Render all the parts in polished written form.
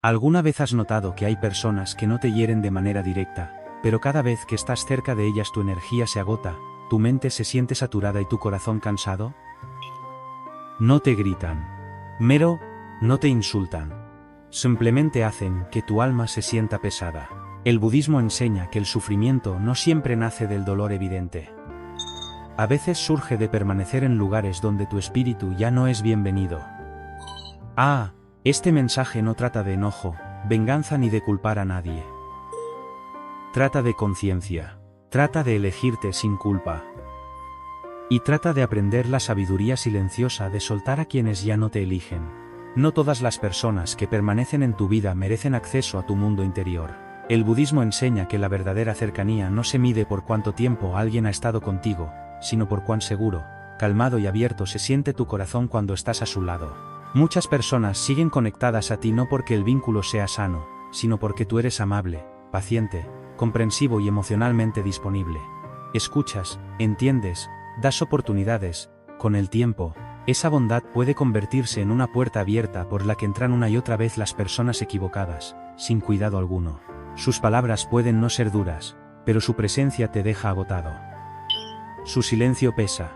¿Alguna vez has notado que hay personas que no te hieren de manera directa, pero cada vez que estás cerca de ellas tu energía se agota, tu mente se siente saturada y tu corazón cansado? No te gritan. No te insultan. Simplemente hacen que tu alma se sienta pesada. El budismo enseña que el sufrimiento no siempre nace del dolor evidente. A veces surge de permanecer en lugares donde tu espíritu ya no es bienvenido. Este mensaje no trata de enojo, venganza ni de culpar a nadie. Trata de conciencia. Trata de elegirte sin culpa. Y trata de aprender la sabiduría silenciosa de soltar a quienes ya no te eligen. No todas las personas que permanecen en tu vida merecen acceso a tu mundo interior. El budismo enseña que la verdadera cercanía no se mide por cuánto tiempo alguien ha estado contigo, sino por cuán seguro, calmado y abierto se siente tu corazón cuando estás a su lado. Muchas personas siguen conectadas a ti no porque el vínculo sea sano, sino porque tú eres amable, paciente, comprensivo y emocionalmente disponible. Escuchas, entiendes, das oportunidades. Con el tiempo, esa bondad puede convertirse en una puerta abierta por la que entran una y otra vez las personas equivocadas, sin cuidado alguno. Sus palabras pueden no ser duras, pero su presencia te deja agotado. Su silencio pesa.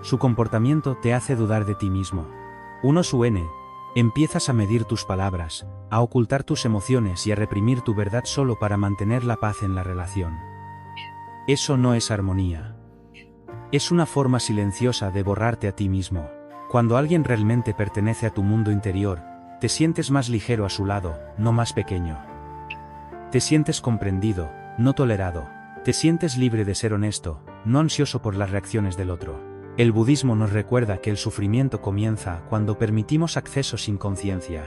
Su comportamiento te hace dudar de ti mismo. Empiezas a medir tus palabras, a ocultar tus emociones y a reprimir tu verdad solo para mantener la paz en la relación. Eso no es armonía. Es una forma silenciosa de borrarte a ti mismo. Cuando alguien realmente pertenece a tu mundo interior, te sientes más ligero a su lado, no más pequeño. Te sientes comprendido, no tolerado. Te sientes libre de ser honesto, no ansioso por las reacciones del otro. El budismo nos recuerda que el sufrimiento comienza cuando permitimos acceso sin conciencia.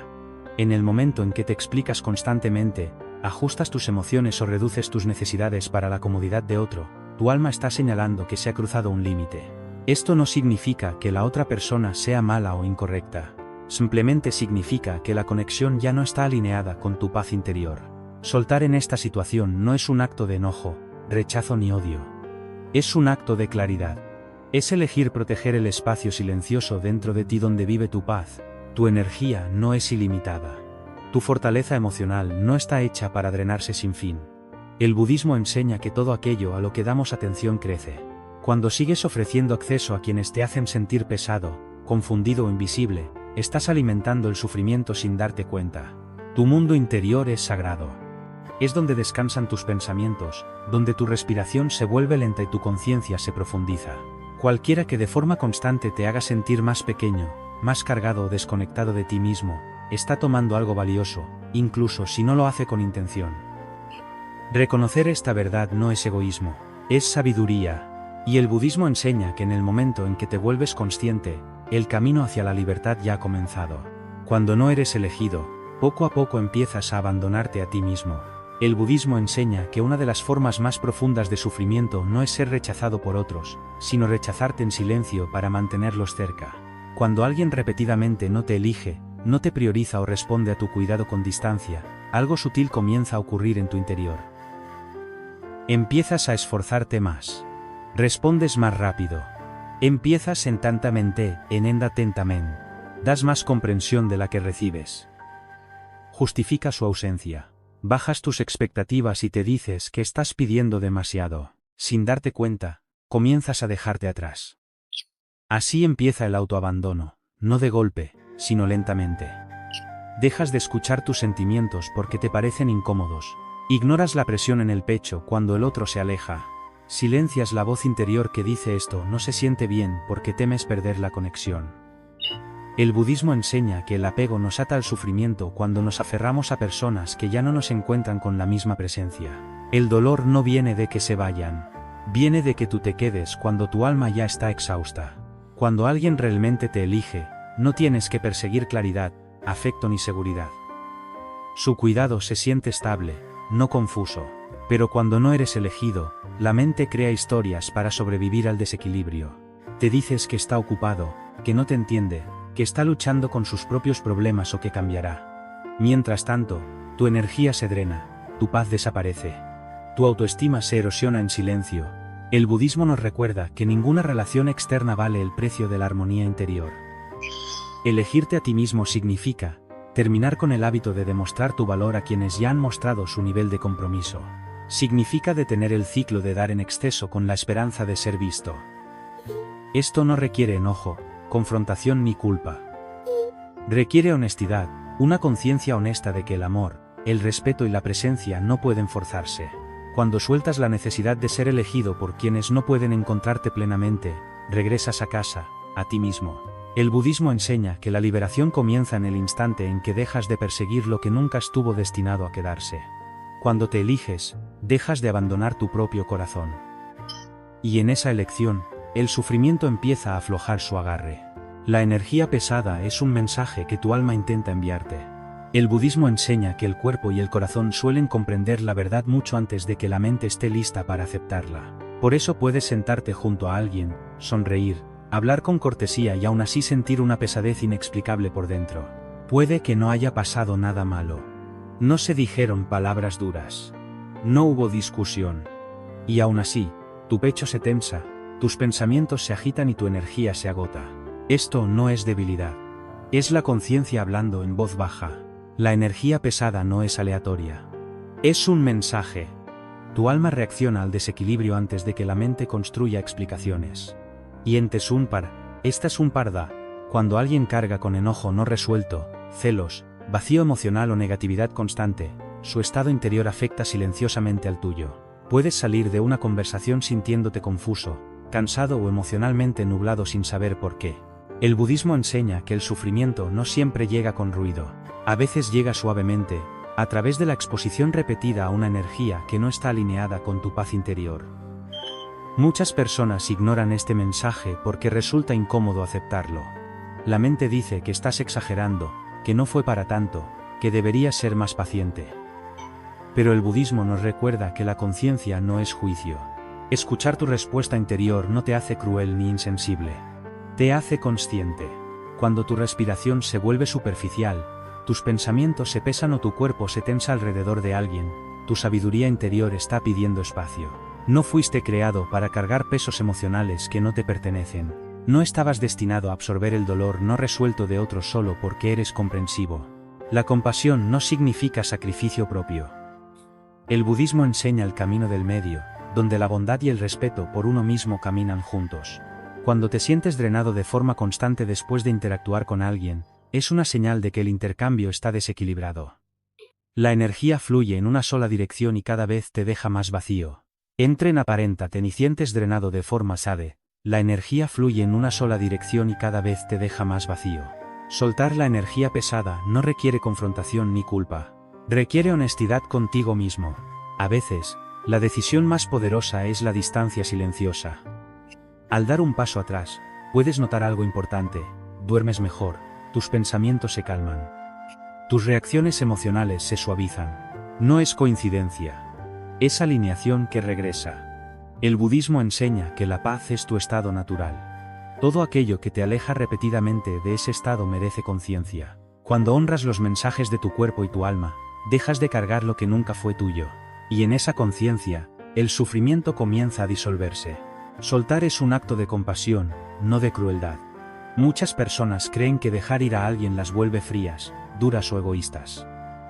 En el momento en que te explicas constantemente, ajustas tus emociones o reduces tus necesidades para la comodidad de otro, tu alma está señalando que se ha cruzado un límite. Esto no significa que la otra persona sea mala o incorrecta. Simplemente significa que la conexión ya no está alineada con tu paz interior. Soltar en esta situación no es un acto de enojo, rechazo ni odio. Es un acto de claridad. Es elegir proteger el espacio silencioso dentro de ti donde vive tu paz. Tu energía no es ilimitada. Tu fortaleza emocional no está hecha para drenarse sin fin. El budismo enseña que todo aquello a lo que damos atención crece. Cuando sigues ofreciendo acceso a quienes te hacen sentir pesado, confundido o invisible, estás alimentando el sufrimiento sin darte cuenta. Tu mundo interior es sagrado. Es donde descansan tus pensamientos, donde tu respiración se vuelve lenta y tu conciencia se profundiza. Cualquiera que de forma constante te haga sentir más pequeño, más cargado o desconectado de ti mismo, está tomando algo valioso, incluso si no lo hace con intención. Reconocer esta verdad no es egoísmo, es sabiduría. Y el budismo enseña que en el momento en que te vuelves consciente, el camino hacia la libertad ya ha comenzado. Cuando no eres elegido, poco a poco empiezas a abandonarte a ti mismo. El budismo enseña que una de las formas más profundas de sufrimiento no es ser rechazado por otros, sino rechazarte en silencio para mantenerlos cerca. Cuando alguien repetidamente no te elige, no te prioriza o responde a tu cuidado con distancia, algo sutil comienza a ocurrir en tu interior. Empiezas a esforzarte más. Respondes más rápido. Empiezas en tantamente, en atentamente. Das más comprensión de la que recibes. Justifica su ausencia. Bajas tus expectativas y te dices que estás pidiendo demasiado. Sin darte cuenta, comienzas a dejarte atrás. Así empieza el autoabandono, no de golpe, sino lentamente. Dejas de escuchar tus sentimientos porque te parecen incómodos. Ignoras la presión en el pecho cuando el otro se aleja. Silencias la voz interior que dice esto no se siente bien porque temes perder la conexión. El budismo enseña que el apego nos ata al sufrimiento cuando nos aferramos a personas que ya no nos encuentran con la misma presencia. El dolor no viene de que se vayan. Viene de que tú te quedes cuando tu alma ya está exhausta. Cuando alguien realmente te elige, no tienes que perseguir claridad, afecto ni seguridad. Su cuidado se siente estable, no confuso. Pero cuando no eres elegido, la mente crea historias para sobrevivir al desequilibrio. Te dices que está ocupado, que no te entiende, que está luchando con sus propios problemas o que cambiará. Mientras tanto, tu energía se drena, tu paz desaparece. Tu autoestima se erosiona en silencio. El budismo nos recuerda que ninguna relación externa vale el precio de la armonía interior. Elegirte a ti mismo significa Terminar con el hábito de demostrar tu valor a quienes ya han mostrado su nivel de compromiso. Significa detener el ciclo de dar en exceso con la esperanza de ser visto. Esto no requiere enojo, confrontación ni culpa. Requiere honestidad, una conciencia honesta de que el amor, el respeto y la presencia no pueden forzarse. Cuando sueltas la necesidad de ser elegido por quienes no pueden encontrarte plenamente, regresas a casa, a ti mismo. El budismo enseña que la liberación comienza en el instante en que dejas de perseguir lo que nunca estuvo destinado a quedarse. Cuando te eliges, dejas de abandonar tu propio corazón. Y en esa elección, el sufrimiento empieza a aflojar su agarre. La energía pesada es un mensaje que tu alma intenta enviarte. El budismo enseña que el cuerpo y el corazón suelen comprender la verdad mucho antes de que la mente esté lista para aceptarla. Por eso puedes sentarte junto a alguien, sonreír, hablar con cortesía y aún así sentir una pesadez inexplicable por dentro. Puede que no haya pasado nada malo. No se dijeron palabras duras. No hubo discusión. Y aún así, tu pecho se tensa, tus pensamientos se agitan y tu energía se agota. Esto no es debilidad. Es la conciencia hablando en voz baja. La energía pesada no es aleatoria. Es un mensaje. Tu alma reacciona al desequilibrio antes de que la mente construya explicaciones. Y en Tesunpar, esta da, cuando alguien carga con enojo no resuelto, celos, vacío emocional o negatividad constante, su estado interior afecta silenciosamente al tuyo. Puedes salir de una conversación sintiéndote confuso, cansado o emocionalmente nublado sin saber por qué. El budismo enseña que el sufrimiento no siempre llega con ruido. A veces llega suavemente, a través de la exposición repetida a una energía que no está alineada con tu paz interior. Muchas personas ignoran este mensaje porque resulta incómodo aceptarlo. La mente dice que estás exagerando, que no fue para tanto, que deberías ser más paciente. Pero el budismo nos recuerda que la conciencia no es juicio. Escuchar tu respuesta interior no te hace cruel ni insensible. Te hace consciente. Cuando tu respiración se vuelve superficial, tus pensamientos se pesan o tu cuerpo se tensa alrededor de alguien, tu sabiduría interior está pidiendo espacio. No fuiste creado para cargar pesos emocionales que no te pertenecen. No estabas destinado a absorber el dolor no resuelto de otros solo porque eres comprensivo. La compasión no significa sacrificio propio. El budismo enseña el camino del medio, donde la bondad y el respeto por uno mismo caminan juntos. Cuando te sientes drenado de forma constante después de interactuar con alguien, es una señal de que el intercambio está desequilibrado. La energía fluye en una sola dirección y cada vez te deja más vacío. Entren aparéntate ni sientes drenado de forma sade, la energía fluye en una sola dirección y cada vez te deja más vacío. Soltar la energía pesada no requiere confrontación ni culpa. Requiere honestidad contigo mismo. A veces, la decisión más poderosa es la distancia silenciosa. Al dar un paso atrás, puedes notar algo importante: duermes mejor, tus pensamientos se calman. Tus reacciones emocionales se suavizan. No es coincidencia. Es alineación que regresa. El budismo enseña que la paz es tu estado natural. Todo aquello que te aleja repetidamente de ese estado merece conciencia. Cuando honras los mensajes de tu cuerpo y tu alma, dejas de cargar lo que nunca fue tuyo. Y en esa conciencia, el sufrimiento comienza a disolverse. Soltar es un acto de compasión, no de crueldad. Muchas personas creen que dejar ir a alguien las vuelve frías, duras o egoístas.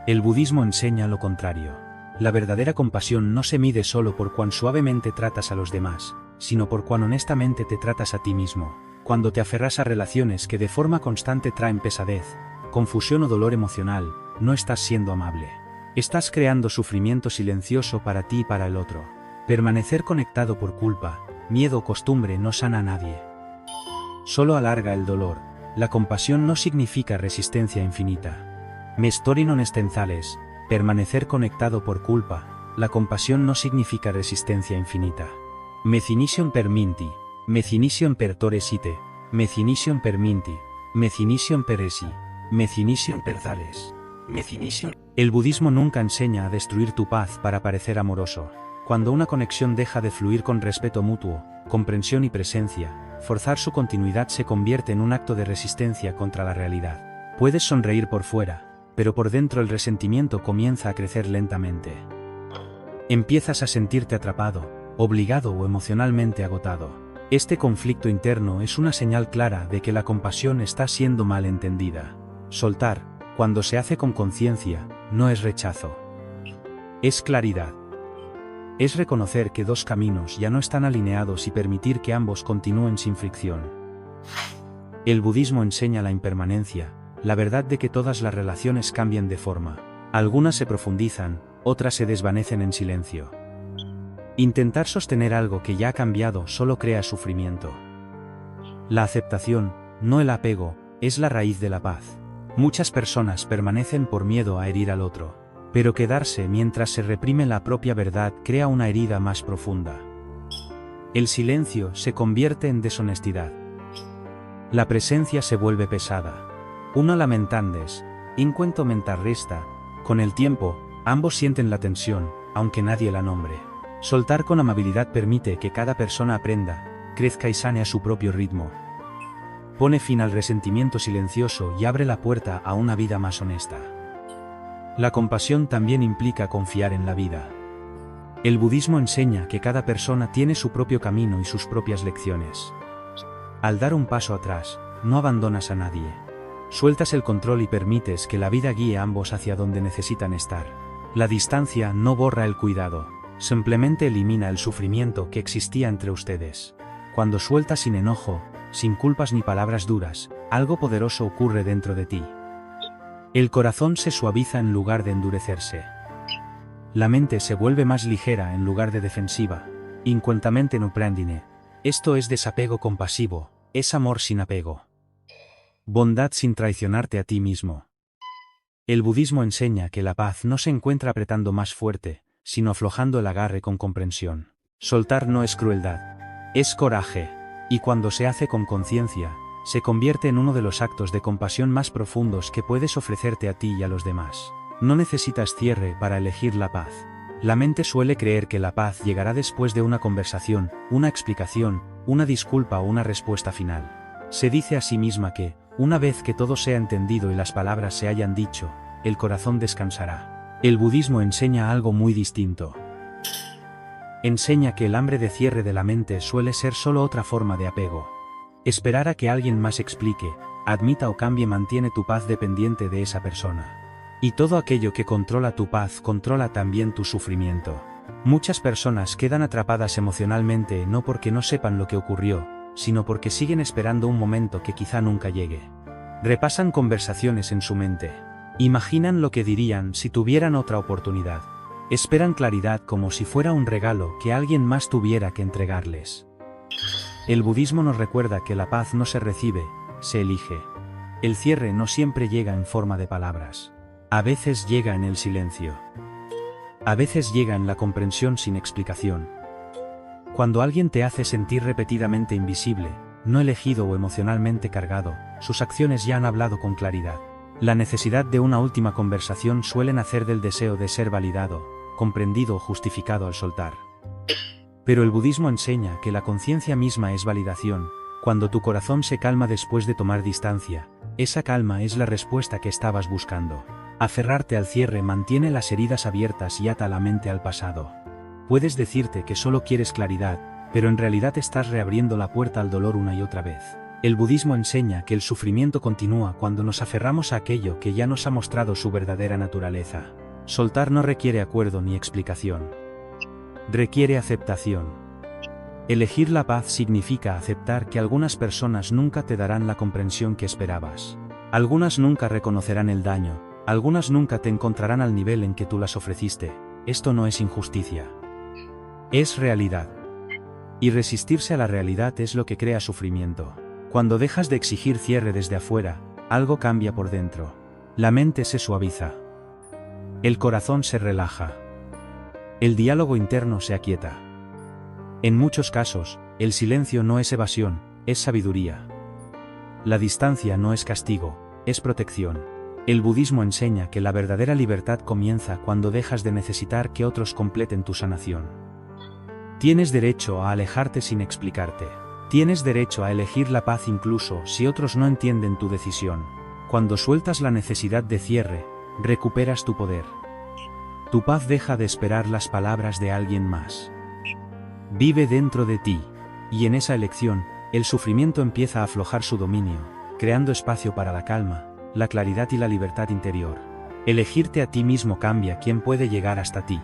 El budismo enseña lo contrario. La verdadera compasión no se mide solo por cuán suavemente tratas a los demás, sino por cuán honestamente te tratas a ti mismo. Cuando te aferras a relaciones que de forma constante traen pesadez, confusión o dolor emocional, no estás siendo amable. Estás creando sufrimiento silencioso para ti y para el otro. Permanecer conectado por culpa, miedo o costumbre no sana a nadie. Solo alarga el dolor. La compasión no significa resistencia infinita. Mestorinon Estenzales, permanecer conectado por culpa, la compasión no significa resistencia infinita. Mecinision per minti, mecinision per toresite, mecinision per minti, mecinision per esi, mecinision per thales, mecinision. El budismo nunca enseña a destruir tu paz para parecer amoroso. Cuando una conexión deja de fluir con respeto mutuo, comprensión y presencia, forzar su continuidad se convierte en un acto de resistencia contra la realidad. Puedes sonreír por fuera, pero por dentro el resentimiento comienza a crecer lentamente. Empiezas a sentirte atrapado, obligado o emocionalmente agotado. Este conflicto interno es una señal clara de que la compasión está siendo mal entendida. Soltar, cuando se hace con conciencia, no es rechazo. Es claridad. Es reconocer que dos caminos ya no están alineados y permitir que ambos continúen sin fricción. El budismo enseña la impermanencia, la verdad de que todas las relaciones cambian de forma. Algunas se profundizan, otras se desvanecen en silencio. Intentar sostener algo que ya ha cambiado solo crea sufrimiento. La aceptación, no el apego, es la raíz de la paz. Muchas personas permanecen por miedo a herir al otro, pero quedarse mientras se reprime la propia verdad crea una herida más profunda. El silencio se convierte en deshonestidad. La presencia se vuelve pesada. Uno lamentandes, incuento mentar resta, con el tiempo, ambos sienten la tensión, aunque nadie la nombre. Soltar con amabilidad permite que cada persona aprenda, crezca y sane a su propio ritmo. Pone fin al resentimiento silencioso y abre la puerta a una vida más honesta. La compasión también implica confiar en la vida. El budismo enseña que cada persona tiene su propio camino y sus propias lecciones. Al dar un paso atrás, no abandonas a nadie. Sueltas el control y permites que la vida guíe a ambos hacia donde necesitan estar. La distancia no borra el cuidado, simplemente elimina el sufrimiento que existía entre ustedes. Cuando sueltas sin enojo, sin culpas ni palabras duras, algo poderoso ocurre dentro de ti. El corazón se suaviza en lugar de endurecerse. La mente se vuelve más ligera en lugar de defensiva. Incuentamente no prendine. Esto es desapego compasivo, es amor sin apego. Bondad sin traicionarte a ti mismo. El budismo enseña que la paz no se encuentra apretando más fuerte, sino aflojando el agarre con comprensión. Soltar no es crueldad, es coraje. Y cuando se hace con conciencia, se convierte en uno de los actos de compasión más profundos que puedes ofrecerte a ti y a los demás. No necesitas cierre para elegir la paz. La mente suele creer que la paz llegará después de una conversación, una explicación, una disculpa o una respuesta final. Se dice a sí misma que, una vez que todo sea entendido y las palabras se hayan dicho, el corazón descansará. El budismo enseña algo muy distinto. Enseña que el hambre de cierre de la mente suele ser solo otra forma de apego. Esperar a que alguien más explique, admita o cambie mantiene tu paz dependiente de esa persona. Y todo aquello que controla tu paz controla también tu sufrimiento. Muchas personas quedan atrapadas emocionalmente no porque no sepan lo que ocurrió, sino porque siguen esperando un momento que quizá nunca llegue. Repasan conversaciones en su mente. Imaginan lo que dirían si tuvieran otra oportunidad. Esperan claridad como si fuera un regalo que alguien más tuviera que entregarles. El budismo nos recuerda que la paz no se recibe, se elige. El cierre no siempre llega en forma de palabras. A veces llega en el silencio. A veces llega en la comprensión sin explicación. Cuando alguien te hace sentir repetidamente invisible, no elegido o emocionalmente cargado, sus acciones ya han hablado con claridad. La necesidad de una última conversación suele nacer del deseo de ser validado, comprendido o justificado al soltar. Pero el budismo enseña que la conciencia misma es validación. Cuando tu corazón se calma después de tomar distancia, esa calma es la respuesta que estabas buscando. Aferrarte al cierre mantiene las heridas abiertas y ata la mente al pasado. Puedes decirte que solo quieres claridad, pero en realidad estás reabriendo la puerta al dolor una y otra vez. El budismo enseña que el sufrimiento continúa cuando nos aferramos a aquello que ya nos ha mostrado su verdadera naturaleza. Soltar no requiere acuerdo ni explicación. Requiere aceptación. Elegir la paz significa aceptar que algunas personas nunca te darán la comprensión que esperabas. Algunas nunca reconocerán el daño, algunas nunca te encontrarán al nivel en que tú las ofreciste. Esto no es injusticia. Es realidad. Y resistirse a la realidad es lo que crea sufrimiento. Cuando dejas de exigir cierre desde afuera, algo cambia por dentro. La mente se suaviza. El corazón se relaja. El diálogo interno se aquieta. En muchos casos, el silencio no es evasión, es sabiduría. La distancia no es castigo, es protección. El budismo enseña que la verdadera libertad comienza cuando dejas de necesitar que otros completen tu sanación. Tienes derecho a alejarte sin explicarte. Tienes derecho a elegir la paz incluso si otros no entienden tu decisión. Cuando sueltas la necesidad de cierre, recuperas tu poder. Tu paz deja de esperar las palabras de alguien más. Vive dentro de ti, y en esa elección, el sufrimiento empieza a aflojar su dominio, creando espacio para la calma, la claridad y la libertad interior. Elegirte a ti mismo cambia quién puede llegar hasta ti.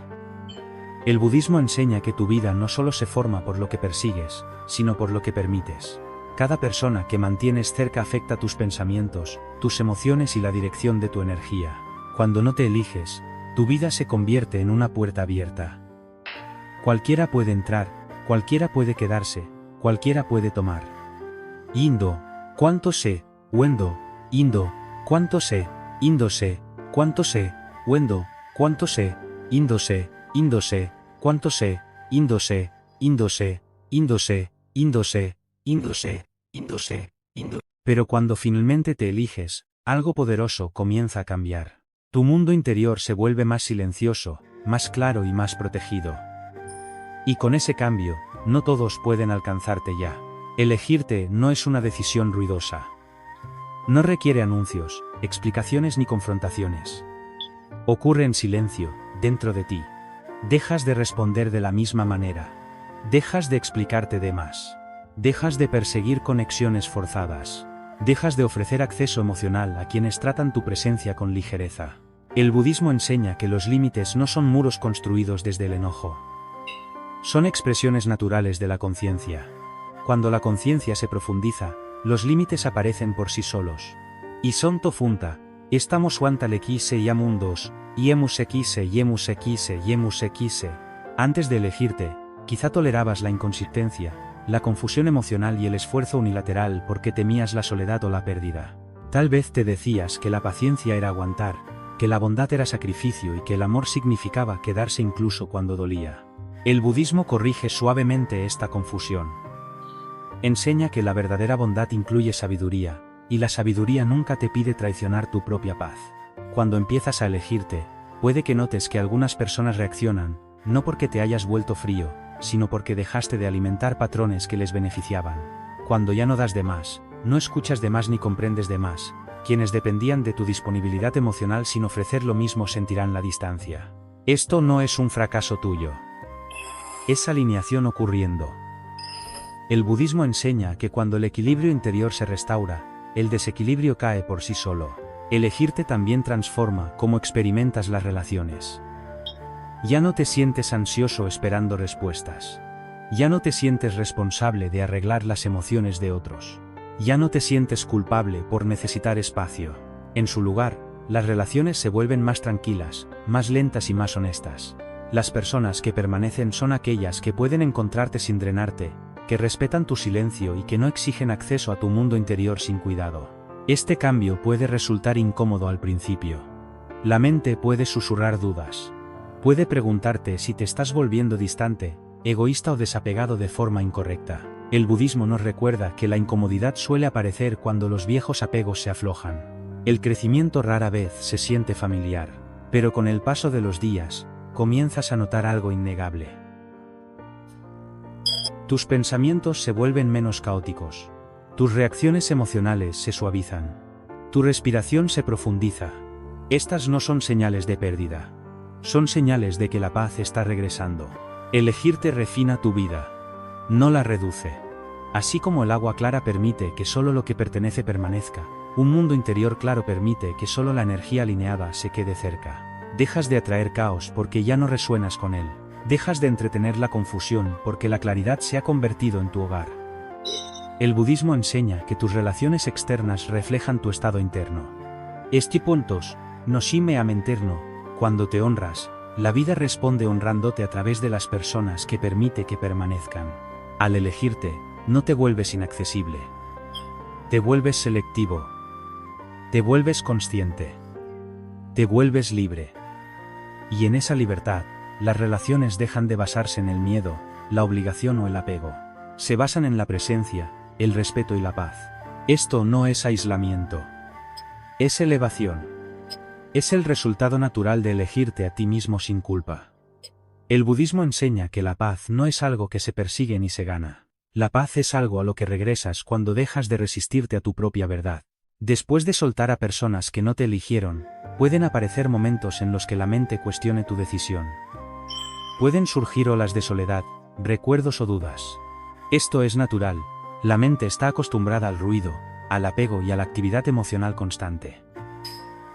El budismo enseña que tu vida no solo se forma por lo que persigues, sino por lo que permites. Cada persona que mantienes cerca afecta tus pensamientos, tus emociones y la dirección de tu energía. Cuando no te eliges, tu vida se convierte en una puerta abierta. Cualquiera puede entrar, cualquiera puede quedarse, cualquiera puede tomar. Indo, cuánto sé, Wendo, Indo, cuánto sé, Indo sé, cuánto sé, Wendo, cuánto sé, Indo sé, Indo sé, cuánto sé, Indo sé, Indo sé, Indo sé, Indo sé, Indo sé, Indo sé, Indo. Pero cuando finalmente te eliges, algo poderoso comienza a cambiar. Tu mundo interior se vuelve más silencioso, más claro y más protegido. Y con ese cambio, no todos pueden alcanzarte ya. Elegirte no es una decisión ruidosa. No requiere anuncios, explicaciones ni confrontaciones. Ocurre en silencio, dentro de ti. Dejas de responder de la misma manera. Dejas de explicarte de más. Dejas de perseguir conexiones forzadas. Dejas de ofrecer acceso emocional a quienes tratan tu presencia con ligereza. El budismo enseña que los límites no son muros construidos desde el enojo. Son expresiones naturales de la conciencia. Cuando la conciencia se profundiza, los límites aparecen por sí solos. Y son tofunta, estamos wantalekise yamundos, yemusekise yemusekise yemusekise. Antes de elegirte, quizá tolerabas la inconsistencia, la confusión emocional y el esfuerzo unilateral porque temías la soledad o la pérdida. Tal vez te decías que la paciencia era aguantar, que la bondad era sacrificio y que el amor significaba quedarse incluso cuando dolía. El budismo corrige suavemente esta confusión. Enseña que la verdadera bondad incluye sabiduría, y la sabiduría nunca te pide traicionar tu propia paz. Cuando empiezas a elegirte, puede que notes que algunas personas reaccionan, no porque te hayas vuelto frío, sino porque dejaste de alimentar patrones que les beneficiaban. Cuando ya no das de más, no escuchas de más ni comprendes de más, quienes dependían de tu disponibilidad emocional sin ofrecer lo mismo sentirán la distancia. Esto no es un fracaso tuyo. Es alineación ocurriendo. El budismo enseña que cuando el equilibrio interior se restaura, el desequilibrio cae por sí solo. Elegirte también transforma cómo experimentas las relaciones. Ya no te sientes ansioso esperando respuestas. Ya no te sientes responsable de arreglar las emociones de otros. Ya no te sientes culpable por necesitar espacio. En su lugar, las relaciones se vuelven más tranquilas, más lentas y más honestas. Las personas que permanecen son aquellas que pueden encontrarte sin drenarte, que respetan tu silencio y que no exigen acceso a tu mundo interior sin cuidado. Este cambio puede resultar incómodo al principio. La mente puede susurrar dudas. Puede preguntarte si te estás volviendo distante, egoísta o desapegado de forma incorrecta. El budismo nos recuerda que la incomodidad suele aparecer cuando los viejos apegos se aflojan. El crecimiento rara vez se siente familiar, pero con el paso de los días, comienzas a notar algo innegable. Tus pensamientos se vuelven menos caóticos. Tus reacciones emocionales se suavizan. Tu respiración se profundiza. Estas no son señales de pérdida. Son señales de que la paz está regresando. Elegirte refina tu vida. No la reduce. Así como el agua clara permite que solo lo que pertenece permanezca, un mundo interior claro permite que solo la energía alineada se quede cerca. Dejas de atraer caos porque ya no resuenas con él. Dejas de entretener la confusión porque la claridad se ha convertido en tu hogar. El budismo enseña que tus relaciones externas reflejan tu estado interno. Esti puntos, no shime amenterno, cuando te honras, la vida responde honrándote a través de las personas que permite que permanezcan. Al elegirte, no te vuelves inaccesible. Te vuelves selectivo. Te vuelves consciente. Te vuelves libre. Y en esa libertad, las relaciones dejan de basarse en el miedo, la obligación o el apego. Se basan en la presencia, el respeto y la paz. Esto no es aislamiento. Es elevación. Es el resultado natural de elegirte a ti mismo sin culpa. El budismo enseña que la paz no es algo que se persigue ni se gana. La paz es algo a lo que regresas cuando dejas de resistirte a tu propia verdad. Después de soltar a personas que no te eligieron, pueden aparecer momentos en los que la mente cuestione tu decisión. Pueden surgir olas de soledad, recuerdos o dudas. Esto es natural. La mente está acostumbrada al ruido, al apego y a la actividad emocional constante.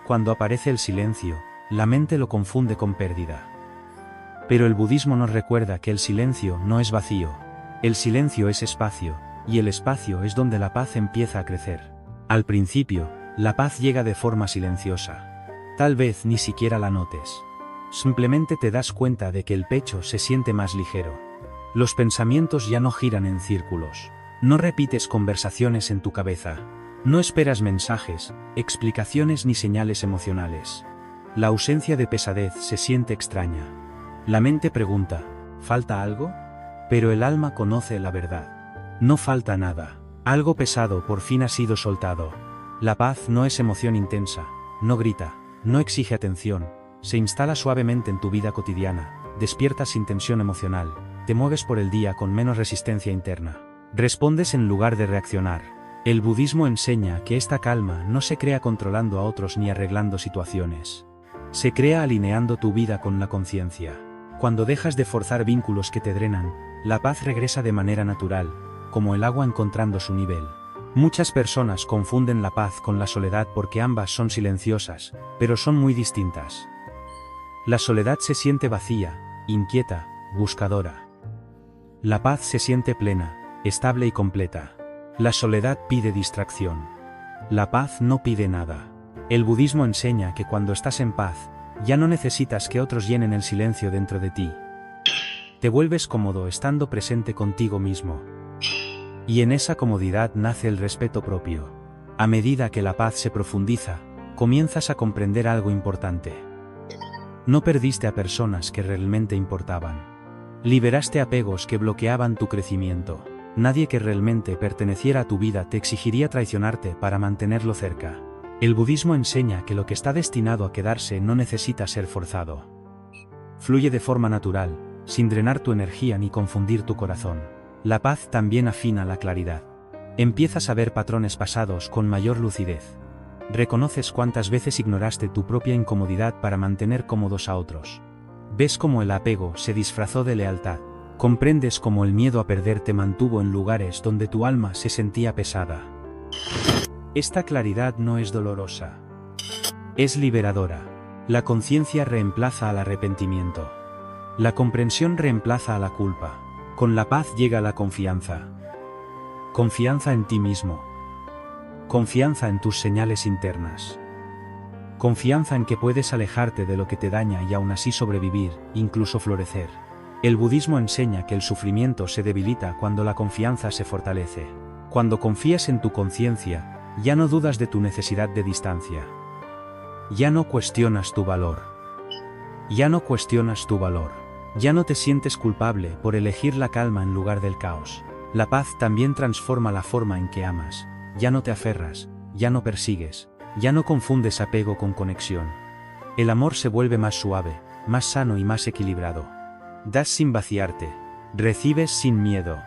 Cuando aparece el silencio, la mente lo confunde con pérdida. Pero el budismo nos recuerda que el silencio no es vacío. El silencio es espacio, y el espacio es donde la paz empieza a crecer. Al principio, la paz llega de forma silenciosa. Tal vez ni siquiera la notes. Simplemente te das cuenta de que el pecho se siente más ligero. Los pensamientos ya no giran en círculos. No repites conversaciones en tu cabeza. No esperas mensajes, explicaciones ni señales emocionales. La ausencia de pesadez se siente extraña. La mente pregunta, ¿falta algo? Pero el alma conoce la verdad. No falta nada. Algo pesado por fin ha sido soltado. La paz no es emoción intensa, no grita, no exige atención, se instala suavemente en tu vida cotidiana, despiertas sin tensión emocional, te mueves por el día con menos resistencia interna. Respondes en lugar de reaccionar. El budismo enseña que esta calma no se crea controlando a otros ni arreglando situaciones. Se crea alineando tu vida con la conciencia. Cuando dejas de forzar vínculos que te drenan, la paz regresa de manera natural, como el agua encontrando su nivel. Muchas personas confunden la paz con la soledad porque ambas son silenciosas, pero son muy distintas. La soledad se siente vacía, inquieta, buscadora. La paz se siente plena, estable y completa. La soledad pide distracción. La paz no pide nada. El budismo enseña que cuando estás en paz, ya no necesitas que otros llenen el silencio dentro de ti. Te vuelves cómodo estando presente contigo mismo. Y en esa comodidad nace el respeto propio. A medida que la paz se profundiza, comienzas a comprender algo importante. No perdiste a personas que realmente importaban. Liberaste apegos que bloqueaban tu crecimiento. Nadie que realmente perteneciera a tu vida te exigiría traicionarte para mantenerlo cerca. El budismo enseña que lo que está destinado a quedarse no necesita ser forzado. Fluye de forma natural, sin drenar tu energía ni confundir tu corazón. La paz también afina la claridad. Empiezas a ver patrones pasados con mayor lucidez. Reconoces cuántas veces ignoraste tu propia incomodidad para mantener cómodos a otros. Ves cómo el apego se disfrazó de lealtad. Comprendes cómo el miedo a perder te mantuvo en lugares donde tu alma se sentía pesada. Esta claridad no es dolorosa. Es liberadora. La conciencia reemplaza al arrepentimiento. La comprensión reemplaza a la culpa. Con la paz llega la confianza. Confianza en ti mismo. Confianza en tus señales internas. Confianza en que puedes alejarte de lo que te daña y aún así sobrevivir, incluso florecer. El budismo enseña que el sufrimiento se debilita cuando la confianza se fortalece. Cuando confías en tu conciencia, ya no dudas de tu necesidad de distancia. Ya no cuestionas tu valor. Ya no cuestionas tu valor. Ya no te sientes culpable por elegir la calma en lugar del caos. La paz también transforma la forma en que amas. Ya no te aferras, ya no persigues, ya no confundes apego con conexión. El amor se vuelve más suave, más sano y más equilibrado. Das sin vaciarte, recibes sin miedo,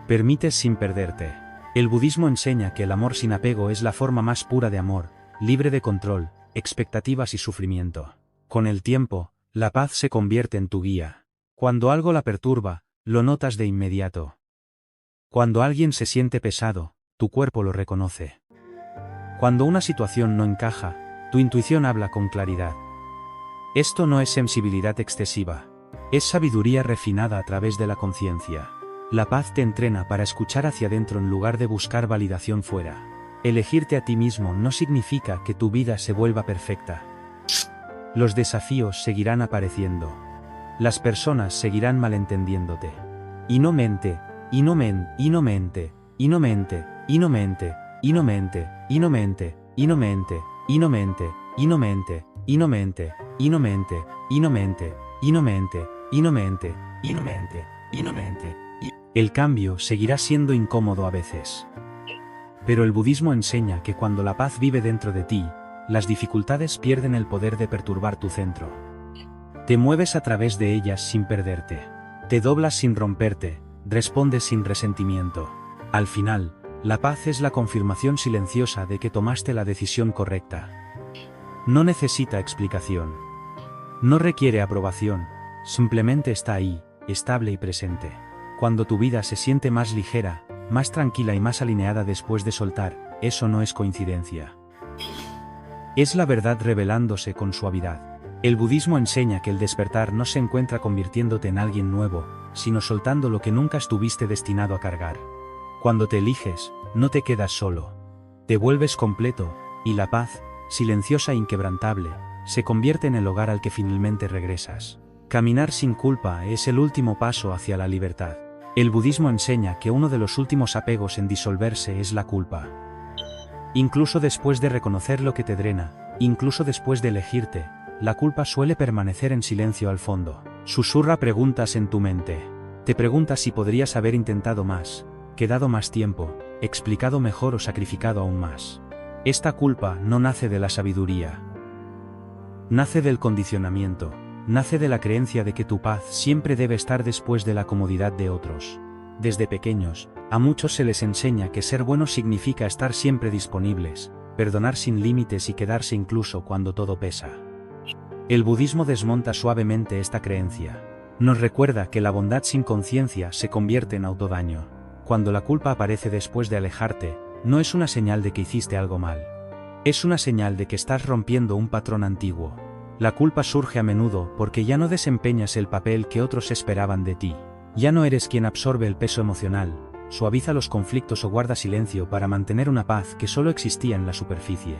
permites sin perderte. El budismo enseña que el amor sin apego es la forma más pura de amor, libre de control, expectativas y sufrimiento. Con el tiempo, la paz se convierte en tu guía. Cuando algo la perturba, lo notas de inmediato. Cuando alguien se siente pesado, tu cuerpo lo reconoce. Cuando una situación no encaja, tu intuición habla con claridad. Esto no es sensibilidad excesiva. Es sabiduría refinada a través de la conciencia. La paz te entrena para escuchar hacia adentro en lugar de buscar validación fuera. Elegirte a ti mismo no significa que tu vida se vuelva perfecta. Los desafíos seguirán apareciendo. Las personas seguirán malentendiéndote. Y no mente, y no mente, y no mente, y no mente, y no mente, y no mente, y no mente, y no mente, y no mente, y no mente, y no mente, y no mente, y no mente, y no mente, y no mente, y no mente, y no mente. El cambio seguirá siendo incómodo a veces. Pero el budismo enseña que cuando la paz vive dentro de ti, las dificultades pierden el poder de perturbar tu centro. Te mueves a través de ellas sin perderte. Te doblas sin romperte, respondes sin resentimiento. Al final, la paz es la confirmación silenciosa de que tomaste la decisión correcta. No necesita explicación. No requiere aprobación, simplemente está ahí, estable y presente. Cuando tu vida se siente más ligera, más tranquila y más alineada después de soltar, eso no es coincidencia. Es la verdad revelándose con suavidad. El budismo enseña que el despertar no se encuentra convirtiéndote en alguien nuevo, sino soltando lo que nunca estuviste destinado a cargar. Cuando te eliges, no te quedas solo. Te vuelves completo, y la paz, silenciosa e inquebrantable, se convierte en el hogar al que finalmente regresas. Caminar sin culpa es el último paso hacia la libertad. El budismo enseña que uno de los últimos apegos en disolverse es la culpa. Incluso después de reconocer lo que te drena, incluso después de elegirte, la culpa suele permanecer en silencio al fondo. Susurra preguntas en tu mente. Te preguntas si podrías haber intentado más, quedado más tiempo, explicado mejor o sacrificado aún más. Esta culpa no nace de la sabiduría. Nace del condicionamiento, nace de la creencia de que tu paz siempre debe estar después de la comodidad de otros. Desde pequeños, a muchos se les enseña que ser bueno significa estar siempre disponibles, perdonar sin límites y quedarse incluso cuando todo pesa. El budismo desmonta suavemente esta creencia. Nos recuerda que la bondad sin conciencia se convierte en autodaño. Cuando la culpa aparece después de alejarte, no es una señal de que hiciste algo mal. Es una señal de que estás rompiendo un patrón antiguo. La culpa surge a menudo porque ya no desempeñas el papel que otros esperaban de ti. Ya no eres quien absorbe el peso emocional, suaviza los conflictos o guarda silencio para mantener una paz que solo existía en la superficie.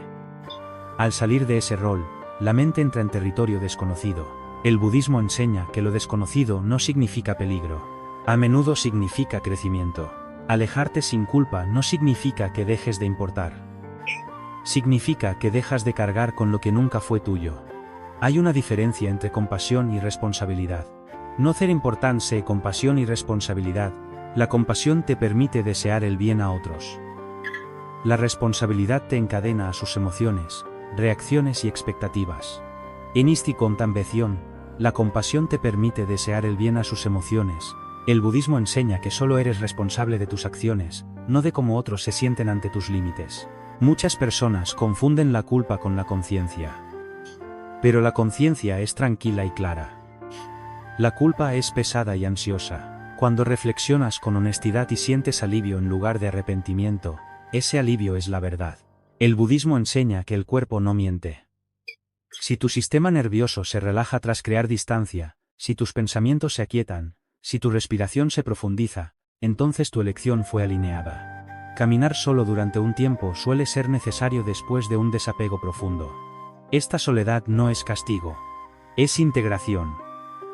Al salir de ese rol, la mente entra en territorio desconocido. El budismo enseña que lo desconocido no significa peligro. A menudo significa crecimiento. Alejarte sin culpa no significa que dejes de importar. Significa que dejas de cargar con lo que nunca fue tuyo. Hay una diferencia entre compasión y responsabilidad. No hacer importancia compasión y responsabilidad. La compasión te permite desear el bien a otros. La responsabilidad te encadena a sus emociones, reacciones y expectativas. En esta contemplación, la compasión te permite desear el bien a sus emociones. El budismo enseña que solo eres responsable de tus acciones, no de cómo otros se sienten ante tus límites. Muchas personas confunden la culpa con la conciencia. Pero la conciencia es tranquila y clara. La culpa es pesada y ansiosa. Cuando reflexionas con honestidad y sientes alivio en lugar de arrepentimiento, ese alivio es la verdad. El budismo enseña que el cuerpo no miente. Si tu sistema nervioso se relaja tras crear distancia, si tus pensamientos se aquietan, si tu respiración se profundiza, entonces tu elección fue alineada. Caminar solo durante un tiempo suele ser necesario después de un desapego profundo. Esta soledad no es castigo. Es integración.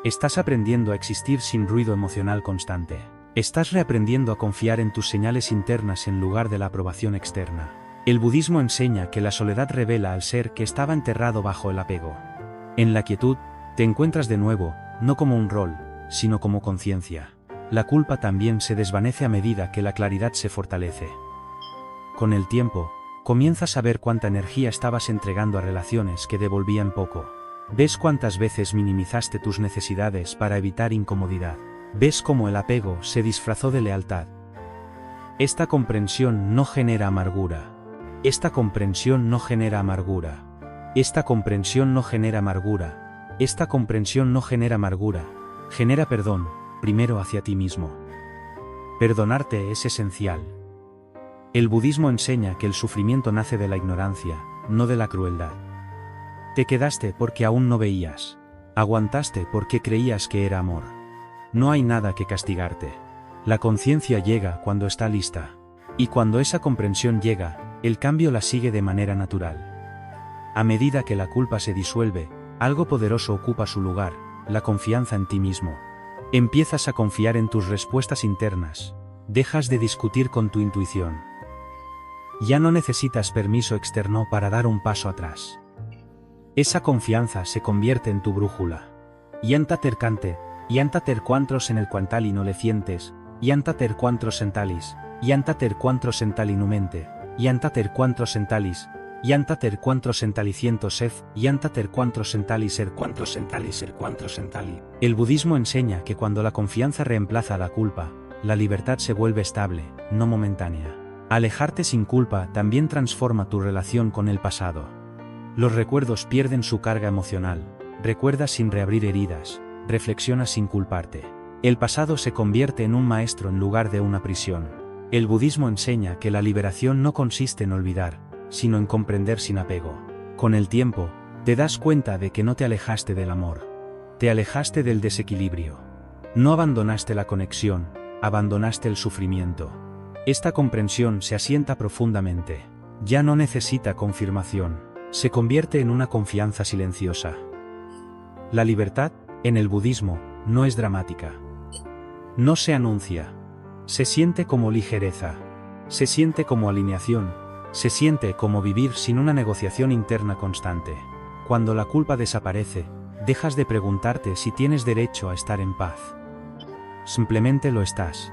Estás aprendiendo a existir sin ruido emocional constante. Estás reaprendiendo a confiar en tus señales internas en lugar de la aprobación externa. El budismo enseña que la soledad revela al ser que estaba enterrado bajo el apego. En la quietud, te encuentras de nuevo, no como un rol, sino como conciencia. La culpa también se desvanece a medida que la claridad se fortalece. Con el tiempo, comienzas a ver cuánta energía estabas entregando a relaciones que devolvían poco. Ves cuántas veces minimizaste tus necesidades para evitar incomodidad. Ves cómo el apego se disfrazó de lealtad. Esta comprensión no genera amargura. Esta comprensión no genera amargura. Esta comprensión no genera amargura. Esta comprensión no genera amargura. Genera perdón, primero hacia ti mismo. Perdonarte es esencial. El budismo enseña que el sufrimiento nace de la ignorancia, no de la crueldad. Te quedaste porque aún no veías. Aguantaste porque creías que era amor. No hay nada que castigarte. La conciencia llega cuando está lista. Y cuando esa comprensión llega, el cambio la sigue de manera natural. A medida que la culpa se disuelve, algo poderoso ocupa su lugar, la confianza en ti mismo. Empiezas a confiar en tus respuestas internas. Dejas de discutir con tu intuición. Ya no necesitas permiso externo para dar un paso atrás. Esa confianza se convierte en tu brújula. Yanta tercante, yanta ter quantros en el quantali no le cientes, yanta ter quantros sentalis, yanta ter quantros sentali numente, yanta ter quantros sentalis, yanta ter quantros sentalicientos ef, yanta ter quantros sentali ser quantros sentali. El budismo enseña que cuando la confianza reemplaza la culpa, la libertad se vuelve estable, no momentánea. Alejarte sin culpa también transforma tu relación con el pasado. Los recuerdos pierden su carga emocional, recuerdas sin reabrir heridas, reflexionas sin culparte. El pasado se convierte en un maestro en lugar de una prisión. El budismo enseña que la liberación no consiste en olvidar, sino en comprender sin apego. Con el tiempo, te das cuenta de que no te alejaste del amor. Te alejaste del desequilibrio. No abandonaste la conexión, abandonaste el sufrimiento. Esta comprensión se asienta profundamente. Ya no necesita confirmación. Se convierte en una confianza silenciosa. La libertad, en el budismo, no es dramática. No se anuncia. Se siente como ligereza. Se siente como alineación. Se siente como vivir sin una negociación interna constante. Cuando la culpa desaparece, dejas de preguntarte si tienes derecho a estar en paz. Simplemente lo estás.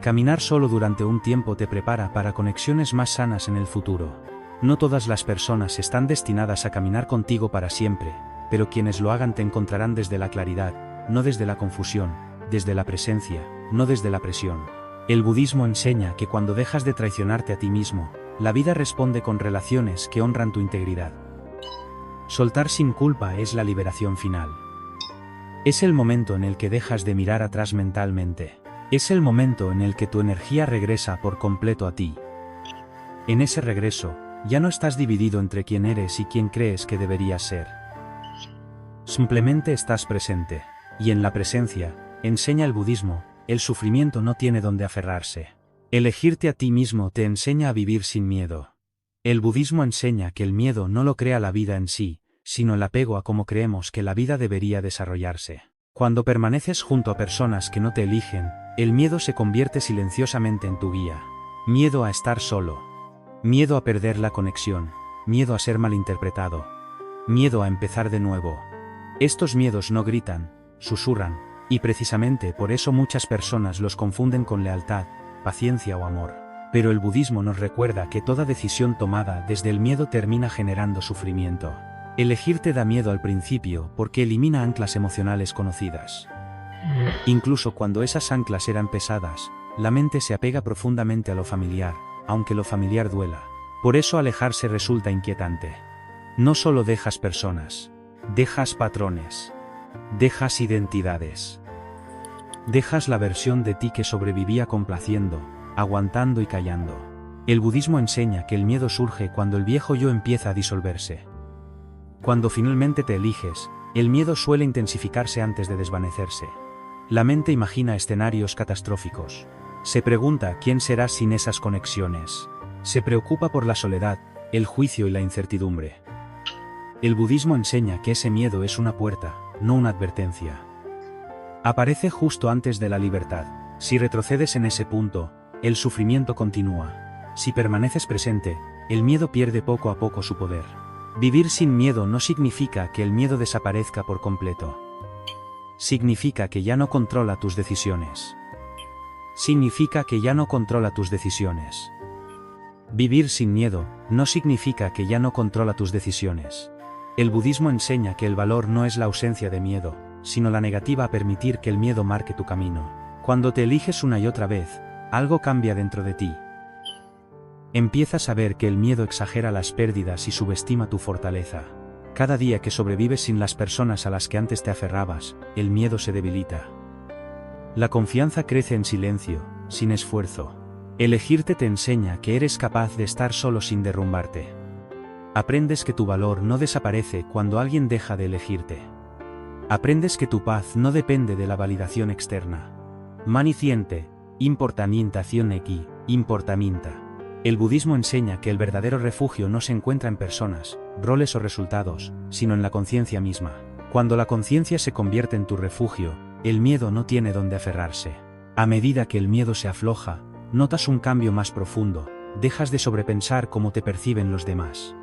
Caminar solo durante un tiempo te prepara para conexiones más sanas en el futuro. No todas las personas están destinadas a caminar contigo para siempre, pero quienes lo hagan te encontrarán desde la claridad, no desde la confusión, desde la presencia, no desde la presión. El budismo enseña que cuando dejas de traicionarte a ti mismo, la vida responde con relaciones que honran tu integridad. Soltar sin culpa es la liberación final. Es el momento en el que dejas de mirar atrás mentalmente. Es el momento en el que tu energía regresa por completo a ti. En ese regreso, ya no estás dividido entre quién eres y quién crees que deberías ser. Simplemente estás presente. Y en la presencia, enseña el budismo, el sufrimiento no tiene donde aferrarse. Elegirte a ti mismo te enseña a vivir sin miedo. El budismo enseña que el miedo no lo crea la vida en sí, sino el apego a cómo creemos que la vida debería desarrollarse. Cuando permaneces junto a personas que no te eligen, el miedo se convierte silenciosamente en tu guía. Miedo a estar solo. Miedo a perder la conexión. Miedo a ser malinterpretado. Miedo a empezar de nuevo. Estos miedos no gritan, susurran, y precisamente por eso muchas personas los confunden con lealtad, paciencia o amor. Pero el budismo nos recuerda que toda decisión tomada desde el miedo termina generando sufrimiento. Elegirte da miedo al principio porque elimina anclas emocionales conocidas. Incluso cuando esas anclas eran pesadas, la mente se apega profundamente a lo familiar, aunque lo familiar duela. Por eso alejarse resulta inquietante. No solo dejas personas, dejas patrones, dejas identidades. Dejas la versión de ti que sobrevivía complaciendo, aguantando y callando. El budismo enseña que el miedo surge cuando el viejo yo empieza a disolverse. Cuando finalmente te eliges, el miedo suele intensificarse antes de desvanecerse. La mente imagina escenarios catastróficos. Se pregunta quién será sin esas conexiones. Se preocupa por la soledad, el juicio y la incertidumbre. El budismo enseña que ese miedo es una puerta, no una advertencia. Aparece justo antes de la libertad. Si retrocedes en ese punto, el sufrimiento continúa. Si permaneces presente, el miedo pierde poco a poco su poder. Vivir sin miedo no significa que el miedo desaparezca por completo. Significa que ya no controla tus decisiones. Significa que ya no controla tus decisiones. Vivir sin miedo no significa que ya no controla tus decisiones. El budismo enseña que el valor no es la ausencia de miedo, sino la negativa a permitir que el miedo marque tu camino. Cuando te eliges una y otra vez, algo cambia dentro de ti. Empiezas a ver que el miedo exagera las pérdidas y subestima tu fortaleza. Cada día que sobrevives sin las personas a las que antes te aferrabas, el miedo se debilita. La confianza crece en silencio, sin esfuerzo. Elegirte te enseña que eres capaz de estar solo sin derrumbarte. Aprendes que tu valor no desaparece cuando alguien deja de elegirte. Aprendes que tu paz no depende de la validación externa. Maniciente, importamentación aquí, importamenta. El budismo enseña que el verdadero refugio no se encuentra en personas, roles o resultados, sino en la conciencia misma. Cuando la conciencia se convierte en tu refugio, el miedo no tiene dónde aferrarse. A medida que el miedo se afloja, notas un cambio más profundo, dejas de sobrepensar cómo te perciben los demás.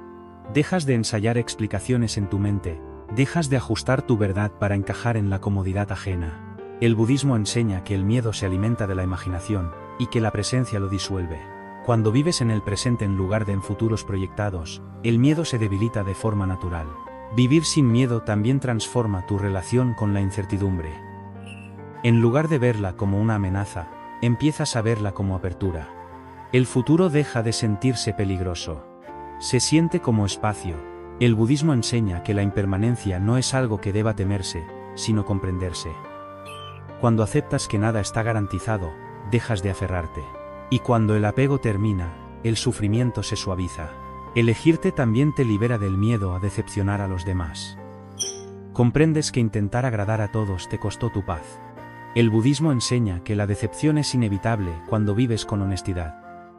Dejas de ensayar explicaciones en tu mente, dejas de ajustar tu verdad para encajar en la comodidad ajena. El budismo enseña que el miedo se alimenta de la imaginación, y que la presencia lo disuelve. Cuando vives en el presente en lugar de en futuros proyectados, el miedo se debilita de forma natural. Vivir sin miedo también transforma tu relación con la incertidumbre. En lugar de verla como una amenaza, empiezas a verla como apertura. El futuro deja de sentirse peligroso. Se siente como espacio. El budismo enseña que la impermanencia no es algo que deba temerse, sino comprenderse. Cuando aceptas que nada está garantizado, dejas de aferrarte. Y cuando el apego termina, el sufrimiento se suaviza. Elegirte también te libera del miedo a decepcionar a los demás. Comprendes que intentar agradar a todos te costó tu paz. El budismo enseña que la decepción es inevitable cuando vives con honestidad.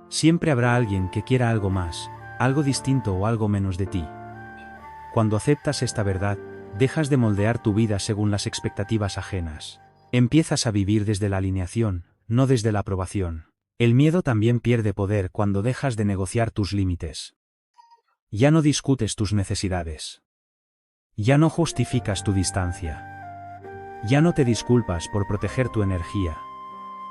Siempre habrá alguien que quiera algo más, algo distinto o algo menos de ti. Cuando aceptas esta verdad, dejas de moldear tu vida según las expectativas ajenas. Empiezas a vivir desde la alineación, no desde la aprobación. El miedo también pierde poder cuando dejas de negociar tus límites. Ya no discutes tus necesidades. Ya no justificas tu distancia. Ya no te disculpas por proteger tu energía.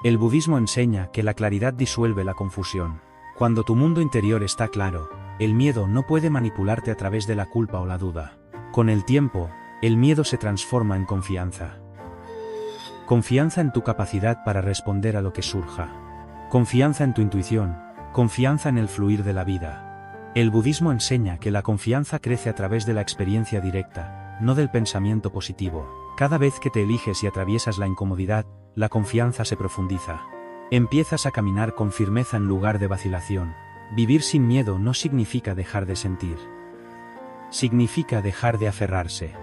El budismo enseña que la claridad disuelve la confusión. Cuando tu mundo interior está claro, el miedo no puede manipularte a través de la culpa o la duda. Con el tiempo, el miedo se transforma en confianza. Confianza en tu capacidad para responder a lo que surja. Confianza en tu intuición, confianza en el fluir de la vida. El budismo enseña que la confianza crece a través de la experiencia directa, no del pensamiento positivo. Cada vez que te eliges y atraviesas la incomodidad, la confianza se profundiza. Empiezas a caminar con firmeza en lugar de vacilación. Vivir sin miedo no significa dejar de sentir. Significa dejar de aferrarse.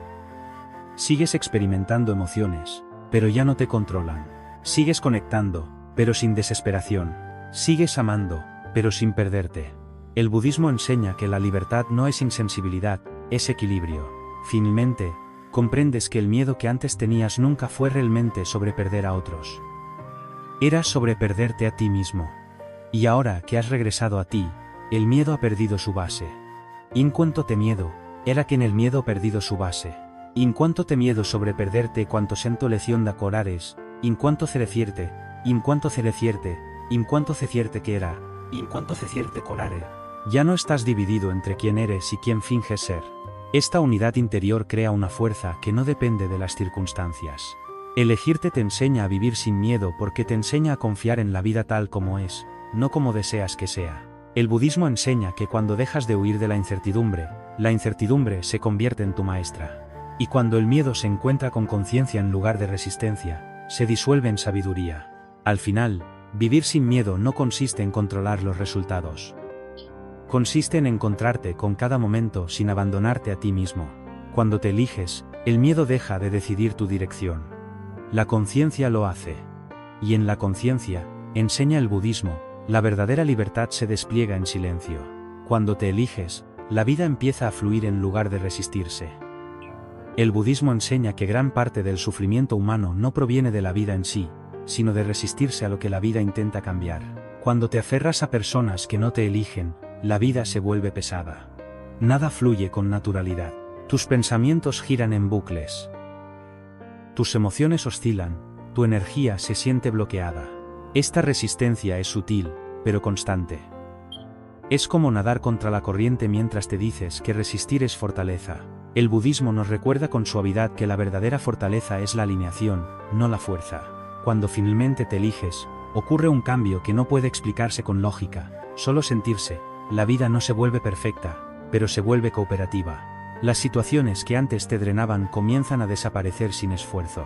Sigues experimentando emociones, pero ya no te controlan. Sigues conectando, pero sin desesperación. Sigues amando, pero sin perderte. El budismo enseña que la libertad no es insensibilidad, es equilibrio. Finalmente, comprendes que el miedo que antes tenías nunca fue realmente sobre perder a otros. Era sobre perderte a ti mismo. Y ahora que has regresado a ti, el miedo ha perdido su base. In quanto te miedo, era que en el miedo ha perdido su base. In quanto te miedo sobre perderte quanto sento lezione da corares, in quanto cerecierte, in quanto cerecierte, in quanto cecierte que era, in quanto cecierte corare. Ya no estás dividido entre quién eres y quién finges ser. Esta unidad interior crea una fuerza que no depende de las circunstancias. Elegirte te enseña a vivir sin miedo porque te enseña a confiar en la vida tal como es, no como deseas que sea. El budismo enseña que cuando dejas de huir de la incertidumbre se convierte en tu maestra. Y cuando el miedo se encuentra con conciencia en lugar de resistencia, se disuelve en sabiduría. Al final, vivir sin miedo no consiste en controlar los resultados. Consiste en encontrarte con cada momento sin abandonarte a ti mismo. Cuando te eliges, el miedo deja de decidir tu dirección. La conciencia lo hace. Y en la conciencia, enseña el budismo, la verdadera libertad se despliega en silencio. Cuando te eliges, la vida empieza a fluir en lugar de resistirse. El budismo enseña que gran parte del sufrimiento humano no proviene de la vida en sí, sino de resistirse a lo que la vida intenta cambiar. Cuando te aferras a personas que no te eligen, la vida se vuelve pesada. Nada fluye con naturalidad. Tus pensamientos giran en bucles. Tus emociones oscilan, tu energía se siente bloqueada. Esta resistencia es sutil, pero constante. Es como nadar contra la corriente mientras te dices que resistir es fortaleza. El budismo nos recuerda con suavidad que la verdadera fortaleza es la alineación, no la fuerza. Cuando finalmente te eliges, ocurre un cambio que no puede explicarse con lógica, solo sentirse. La vida no se vuelve perfecta, pero se vuelve cooperativa. Las situaciones que antes te drenaban comienzan a desaparecer sin esfuerzo.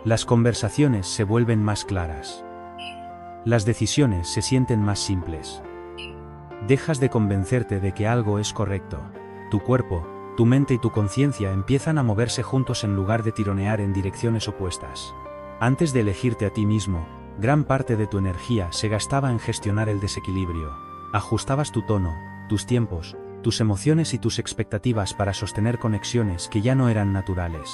Las conversaciones se vuelven más claras. Las decisiones se sienten más simples. Dejas de convencerte de que algo es correcto. Tu cuerpo, tu mente y tu conciencia empiezan a moverse juntos en lugar de tironear en direcciones opuestas. Antes de elegirte a ti mismo, gran parte de tu energía se gastaba en gestionar el desequilibrio. Ajustabas tu tono, tus tiempos, tus emociones y tus expectativas para sostener conexiones que ya no eran naturales.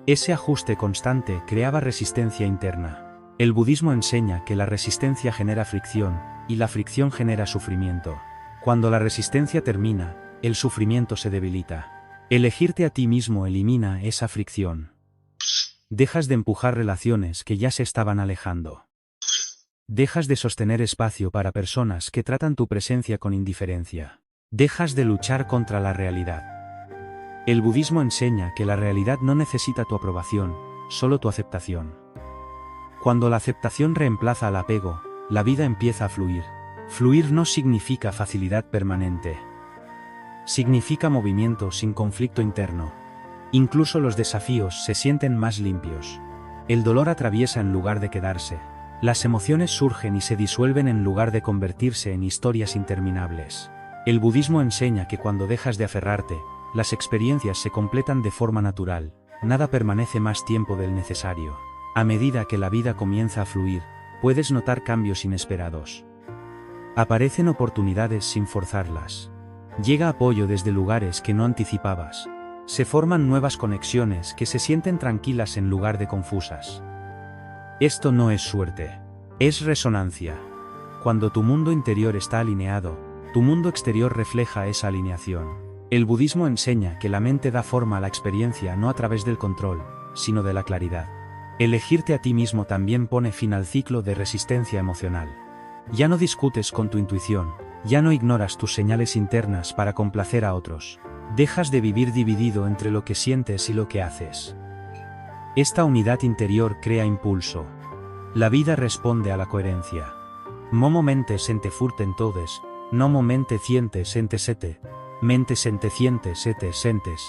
Ese ajuste constante creaba resistencia interna. El budismo enseña que la resistencia genera fricción, y la fricción genera sufrimiento. Cuando la resistencia termina, el sufrimiento se debilita. Elegirte a ti mismo elimina esa fricción. Dejas de empujar relaciones que ya se estaban alejando. Dejas de sostener espacio para personas que tratan tu presencia con indiferencia. Dejas de luchar contra la realidad. El budismo enseña que la realidad no necesita tu aprobación, solo tu aceptación. Cuando la aceptación reemplaza al apego, la vida empieza a fluir. Fluir no significa facilidad permanente. Significa movimiento sin conflicto interno. Incluso los desafíos se sienten más limpios. El dolor atraviesa en lugar de quedarse. Las emociones surgen y se disuelven en lugar de convertirse en historias interminables. El budismo enseña que cuando dejas de aferrarte, las experiencias se completan de forma natural, nada permanece más tiempo del necesario. A medida que la vida comienza a fluir, puedes notar cambios inesperados. Aparecen oportunidades sin forzarlas. Llega apoyo desde lugares que no anticipabas. Se forman nuevas conexiones que se sienten tranquilas en lugar de confusas. Esto no es suerte. Es resonancia. Cuando tu mundo interior está alineado, tu mundo exterior refleja esa alineación. El budismo enseña que la mente da forma a la experiencia no a través del control, sino de la claridad. Elegirte a ti mismo también pone fin al ciclo de resistencia emocional. Ya no discutes con tu intuición, ya no ignoras tus señales internas para complacer a otros. Dejas de vivir dividido entre lo que sientes y lo que haces. Esta unidad interior crea impulso. La vida responde a la coherencia. Momo mente sente furten todes, nomo mente ciente sente sete, mente sente ciente sete sentes,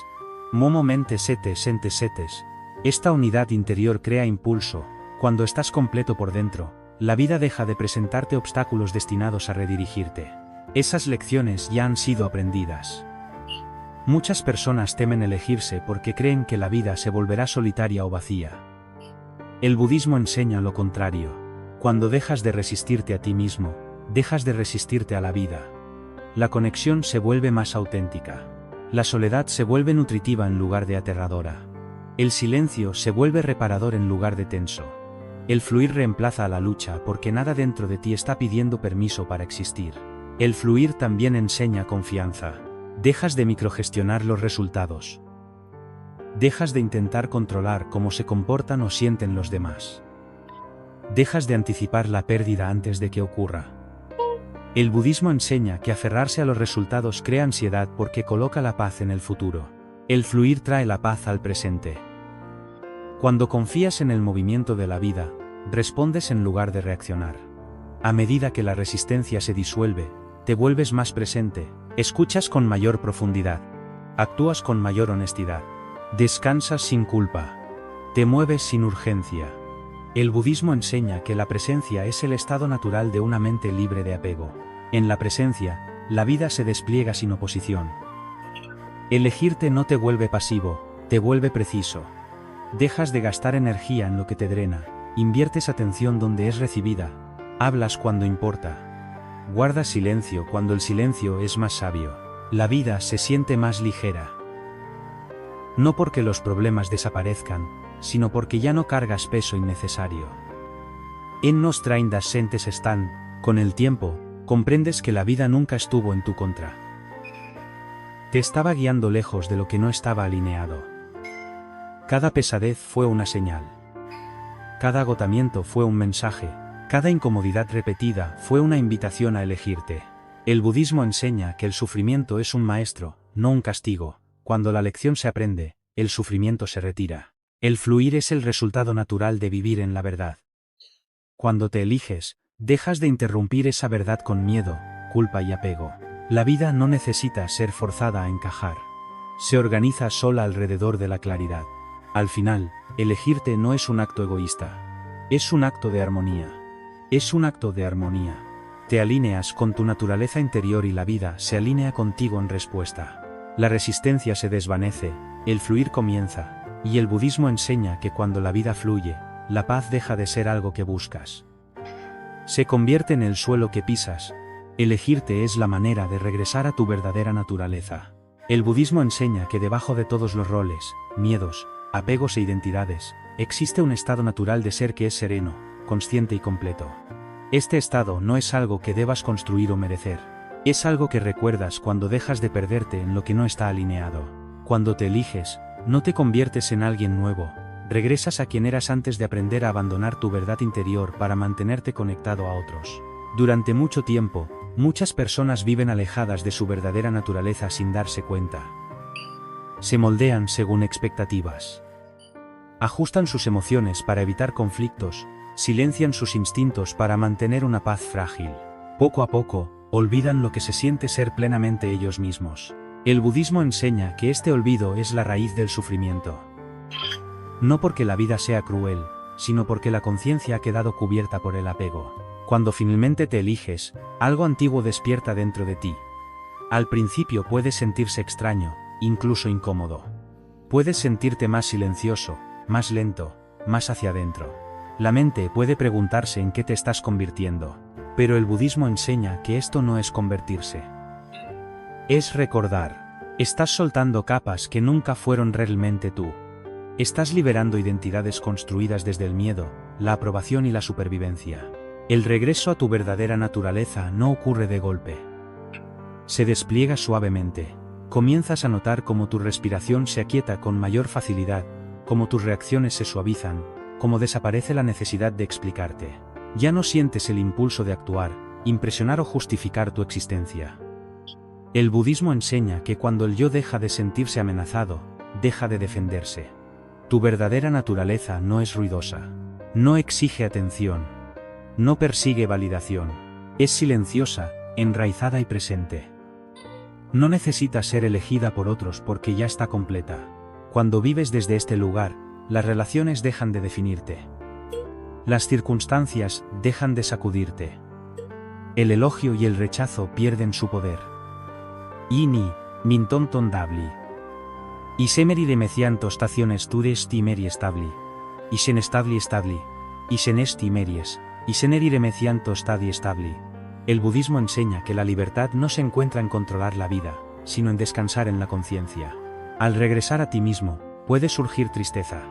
momo mente sete sente setes. Esta unidad interior crea impulso. Cuando estás completo por dentro, la vida deja de presentarte obstáculos destinados a redirigirte. Esas lecciones ya han sido aprendidas. Muchas personas temen elegirse porque creen que la vida se volverá solitaria o vacía. El budismo enseña lo contrario. Cuando dejas de resistirte a ti mismo, dejas de resistirte a la vida. La conexión se vuelve más auténtica. La soledad se vuelve nutritiva en lugar de aterradora. El silencio se vuelve reparador en lugar de tenso. El fluir reemplaza a la lucha porque nada dentro de ti está pidiendo permiso para existir. El fluir también enseña confianza. Dejas de microgestionar los resultados. Dejas de intentar controlar cómo se comportan o sienten los demás. Dejas de anticipar la pérdida antes de que ocurra. El budismo enseña que aferrarse a los resultados crea ansiedad porque coloca la paz en el futuro. El fluir trae la paz al presente. Cuando confías en el movimiento de la vida, respondes en lugar de reaccionar. A medida que la resistencia se disuelve, te vuelves más presente, escuchas con mayor profundidad, actúas con mayor honestidad, descansas sin culpa, te mueves sin urgencia. El budismo enseña que la presencia es el estado natural de una mente libre de apego. En la presencia, la vida se despliega sin oposición. Elegirte no te vuelve pasivo, te vuelve preciso. Dejas de gastar energía en lo que te drena, inviertes atención donde es recibida, hablas cuando importa. Guardas silencio cuando el silencio es más sabio. La vida se siente más ligera. No porque los problemas desaparezcan, sino porque ya no cargas peso innecesario. En nos traen das sentes están, con el tiempo, comprendes que la vida nunca estuvo en tu contra. Te estaba guiando lejos de lo que no estaba alineado. Cada pesadez fue una señal. Cada agotamiento fue un mensaje. Cada incomodidad repetida fue una invitación a elegirte. El budismo enseña que el sufrimiento es un maestro, no un castigo. Cuando la lección se aprende, el sufrimiento se retira. El fluir es el resultado natural de vivir en la verdad. Cuando te eliges, dejas de interrumpir esa verdad con miedo, culpa y apego. La vida no necesita ser forzada a encajar. Se organiza sola alrededor de la claridad. Al final, elegirte no es un acto egoísta. Es un acto de armonía. Es un acto de armonía. Te alineas con tu naturaleza interior y la vida se alinea contigo en respuesta. La resistencia se desvanece, el fluir comienza, y el budismo enseña que cuando la vida fluye, la paz deja de ser algo que buscas. Se convierte en el suelo que pisas. Elegirte es la manera de regresar a tu verdadera naturaleza. El budismo enseña que debajo de todos los roles, miedos, apegos e identidades, existe un estado natural de ser que es sereno, consciente y completo. Este estado no es algo que debas construir o merecer. Es algo que recuerdas cuando dejas de perderte en lo que no está alineado. Cuando te eliges, no te conviertes en alguien nuevo, regresas a quien eras antes de aprender a abandonar tu verdad interior para mantenerte conectado a otros. Durante mucho tiempo, muchas personas viven alejadas de su verdadera naturaleza sin darse cuenta. Se moldean según expectativas. Ajustan sus emociones para evitar conflictos, silencian sus instintos para mantener una paz frágil. Poco a poco, olvidan lo que se siente ser plenamente ellos mismos. El budismo enseña que este olvido es la raíz del sufrimiento. No porque la vida sea cruel, sino porque la conciencia ha quedado cubierta por el apego. Cuando finalmente te eliges, algo antiguo despierta dentro de ti. Al principio puede sentirse extraño, incluso incómodo. Puedes sentirte más silencioso, más lento, más hacia adentro. La mente puede preguntarse en qué te estás convirtiendo, pero el budismo enseña que esto no es convertirse. Es recordar. Estás soltando capas que nunca fueron realmente tú. Estás liberando identidades construidas desde el miedo, la aprobación y la supervivencia. El regreso a tu verdadera naturaleza no ocurre de golpe. Se despliega suavemente. Comienzas a notar cómo tu respiración se aquieta con mayor facilidad, cómo tus reacciones se suavizan, cómo desaparece la necesidad de explicarte. Ya no sientes el impulso de actuar, impresionar o justificar tu existencia. El budismo enseña que cuando el yo deja de sentirse amenazado, deja de defenderse. Tu verdadera naturaleza no es ruidosa. No exige atención. No persigue validación. Es silenciosa, enraizada y presente. No necesita ser elegida por otros porque ya está completa. Cuando vives desde este lugar, las relaciones dejan de definirte. Las circunstancias dejan de sacudirte. El elogio y el rechazo pierden su poder. Ini, mintonton dabli. Isemeri de mecianto staciones tures timeri establi. Isen establi establi. Isen timeries. Iseneri de mecianto stadi establi. El budismo enseña que la libertad no se encuentra en controlar la vida, sino en descansar en la conciencia. Al regresar a ti mismo, puede surgir tristeza.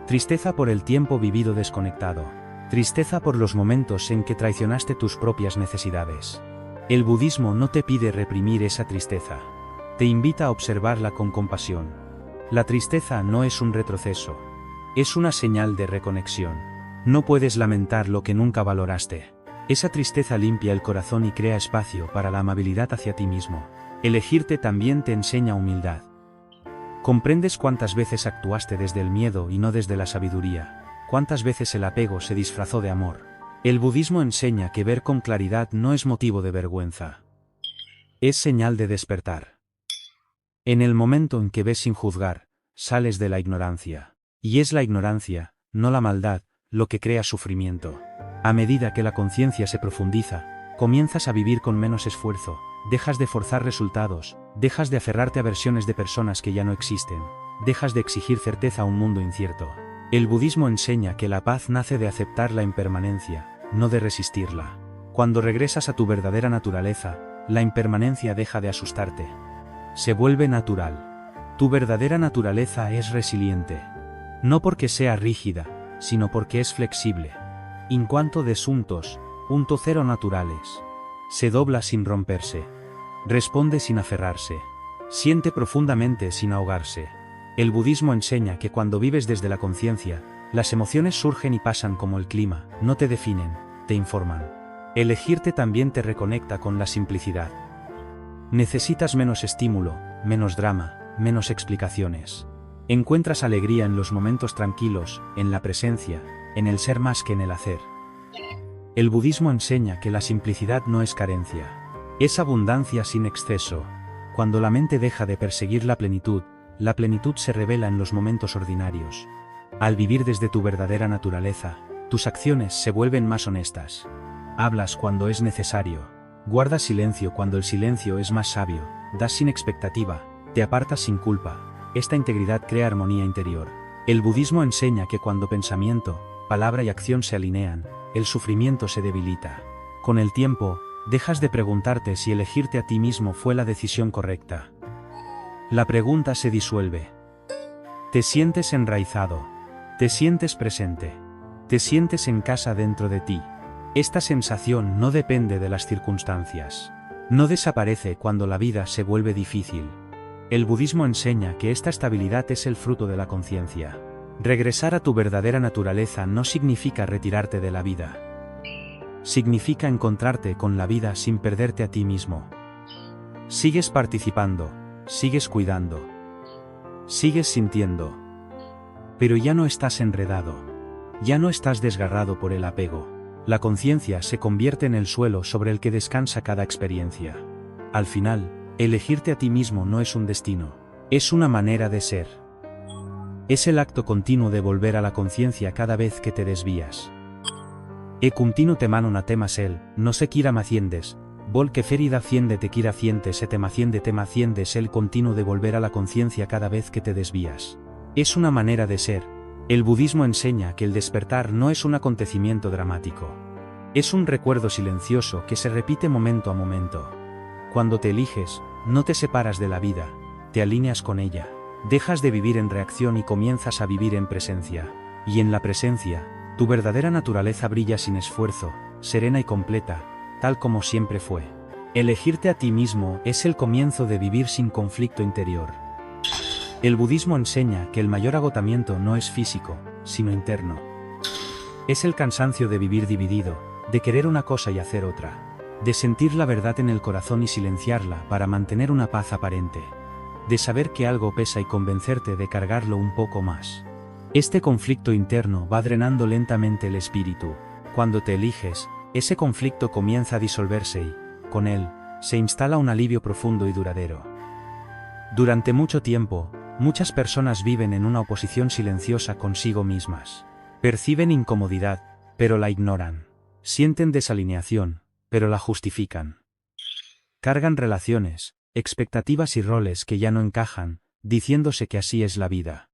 Tristeza por el tiempo vivido desconectado. Tristeza por los momentos en que traicionaste tus propias necesidades. El budismo no te pide reprimir esa tristeza. Te invita a observarla con compasión. La tristeza no es un retroceso. Es una señal de reconexión. No puedes lamentar lo que nunca valoraste. Esa tristeza limpia el corazón y crea espacio para la amabilidad hacia ti mismo. Elegirte también te enseña humildad. Comprendes cuántas veces actuaste desde el miedo y no desde la sabiduría, cuántas veces el apego se disfrazó de amor. El budismo enseña que ver con claridad no es motivo de vergüenza. Es señal de despertar. En el momento en que ves sin juzgar, sales de la ignorancia. Y es la ignorancia, no la maldad, lo que crea sufrimiento. A medida que la conciencia se profundiza, comienzas a vivir con menos esfuerzo, dejas de forzar resultados, dejas de aferrarte a versiones de personas que ya no existen, dejas de exigir certeza a un mundo incierto. El budismo enseña que la paz nace de aceptar la impermanencia, no de resistirla. Cuando regresas a tu verdadera naturaleza, la impermanencia deja de asustarte. Se vuelve natural. Tu verdadera naturaleza es resiliente. No porque sea rígida, sino porque es flexible. In cuanto desuntos, punto cero naturales. Se dobla sin romperse. Responde sin aferrarse. Siente profundamente sin ahogarse. El budismo enseña que cuando vives desde la conciencia, las emociones surgen y pasan como el clima, no te definen, te informan. Elegirte también te reconecta con la simplicidad. Necesitas menos estímulo, menos drama, menos explicaciones. Encuentras alegría en los momentos tranquilos, en la presencia, en el ser más que en el hacer. El budismo enseña que la simplicidad no es carencia. Es abundancia sin exceso. Cuando la mente deja de perseguir la plenitud se revela en los momentos ordinarios. Al vivir desde tu verdadera naturaleza, tus acciones se vuelven más honestas. Hablas cuando es necesario. Guardas silencio cuando el silencio es más sabio. Das sin expectativa. Te apartas sin culpa. Esta integridad crea armonía interior. El budismo enseña que cuando pensamiento, palabra y acción se alinean, el sufrimiento se debilita. Con el tiempo, dejas de preguntarte si elegirte a ti mismo fue la decisión correcta. La pregunta se disuelve. Te sientes enraizado. Te sientes presente. Te sientes en casa dentro de ti. Esta sensación no depende de las circunstancias. No desaparece cuando la vida se vuelve difícil. El budismo enseña que esta estabilidad es el fruto de la conciencia. Regresar a tu verdadera naturaleza no significa retirarte de la vida. Significa encontrarte con la vida sin perderte a ti mismo. Sigues participando, sigues cuidando, sigues sintiendo. Pero ya no estás enredado. Ya no estás desgarrado por el apego. La conciencia se convierte en el suelo sobre el que descansa cada experiencia. Al final, elegirte a ti mismo no es un destino, es una manera de ser. Es el acto continuo de volver a la conciencia cada vez que te desvías. E continuo te mano una tema sel, no se quiera maciendes, Vol que ferida ciende te kira ciente se tema ciende es el continuo de volver a la conciencia cada vez que te desvías. Es una manera de ser. El budismo enseña que el despertar no es un acontecimiento dramático. Es un recuerdo silencioso que se repite momento a momento. Cuando te eliges, no te separas de la vida, te alineas con ella. Dejas de vivir en reacción y comienzas a vivir en presencia. Y en la presencia, tu verdadera naturaleza brilla sin esfuerzo, serena y completa, tal como siempre fue. Elegirte a ti mismo es el comienzo de vivir sin conflicto interior. El budismo enseña que el mayor agotamiento no es físico, sino interno. Es el cansancio de vivir dividido, de querer una cosa y hacer otra, de sentir la verdad en el corazón y silenciarla para mantener una paz aparente, de saber que algo pesa y convencerte de cargarlo un poco más. Este conflicto interno va drenando lentamente el espíritu. Cuando te eliges, ese conflicto comienza a disolverse y, con él, se instala un alivio profundo y duradero. Durante mucho tiempo, muchas personas viven en una oposición silenciosa consigo mismas. Perciben incomodidad, pero la ignoran. Sienten desalineación, pero la justifican. Cargan relaciones, expectativas y roles que ya no encajan, diciéndose que así es la vida.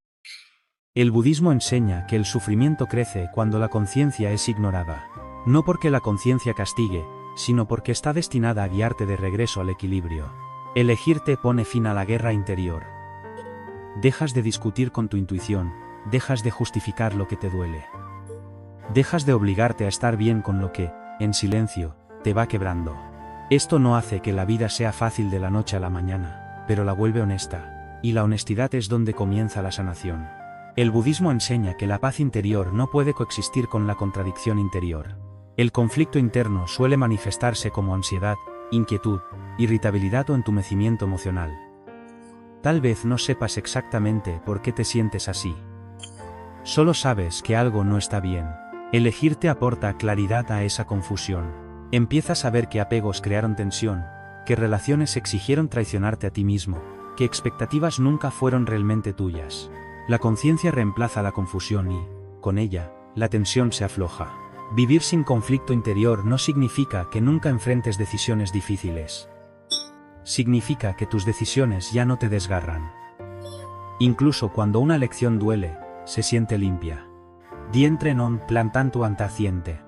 El budismo enseña que el sufrimiento crece cuando la conciencia es ignorada. No porque la conciencia castigue, sino porque está destinada a guiarte de regreso al equilibrio. Elegirte pone fin a la guerra interior. Dejas de discutir con tu intuición, dejas de justificar lo que te duele. Dejas de obligarte a estar bien con lo que, en silencio, te va quebrando. Esto no hace que la vida sea fácil de la noche a la mañana, pero la vuelve honesta, y la honestidad es donde comienza la sanación. El budismo enseña que la paz interior no puede coexistir con la contradicción interior. El conflicto interno suele manifestarse como ansiedad, inquietud, irritabilidad o entumecimiento emocional. Tal vez no sepas exactamente por qué te sientes así. Solo sabes que algo no está bien. Elegirte aporta claridad a esa confusión. Empiezas a ver que apegos crearon tensión, que relaciones exigieron traicionarte a ti mismo, que expectativas nunca fueron realmente tuyas. La conciencia reemplaza la confusión y, con ella, la tensión se afloja. Vivir sin conflicto interior no significa que nunca enfrentes decisiones difíciles. Significa que tus decisiones ya no te desgarran. Incluso cuando una elección duele, se siente limpia. Dientre non plantantu antaciente.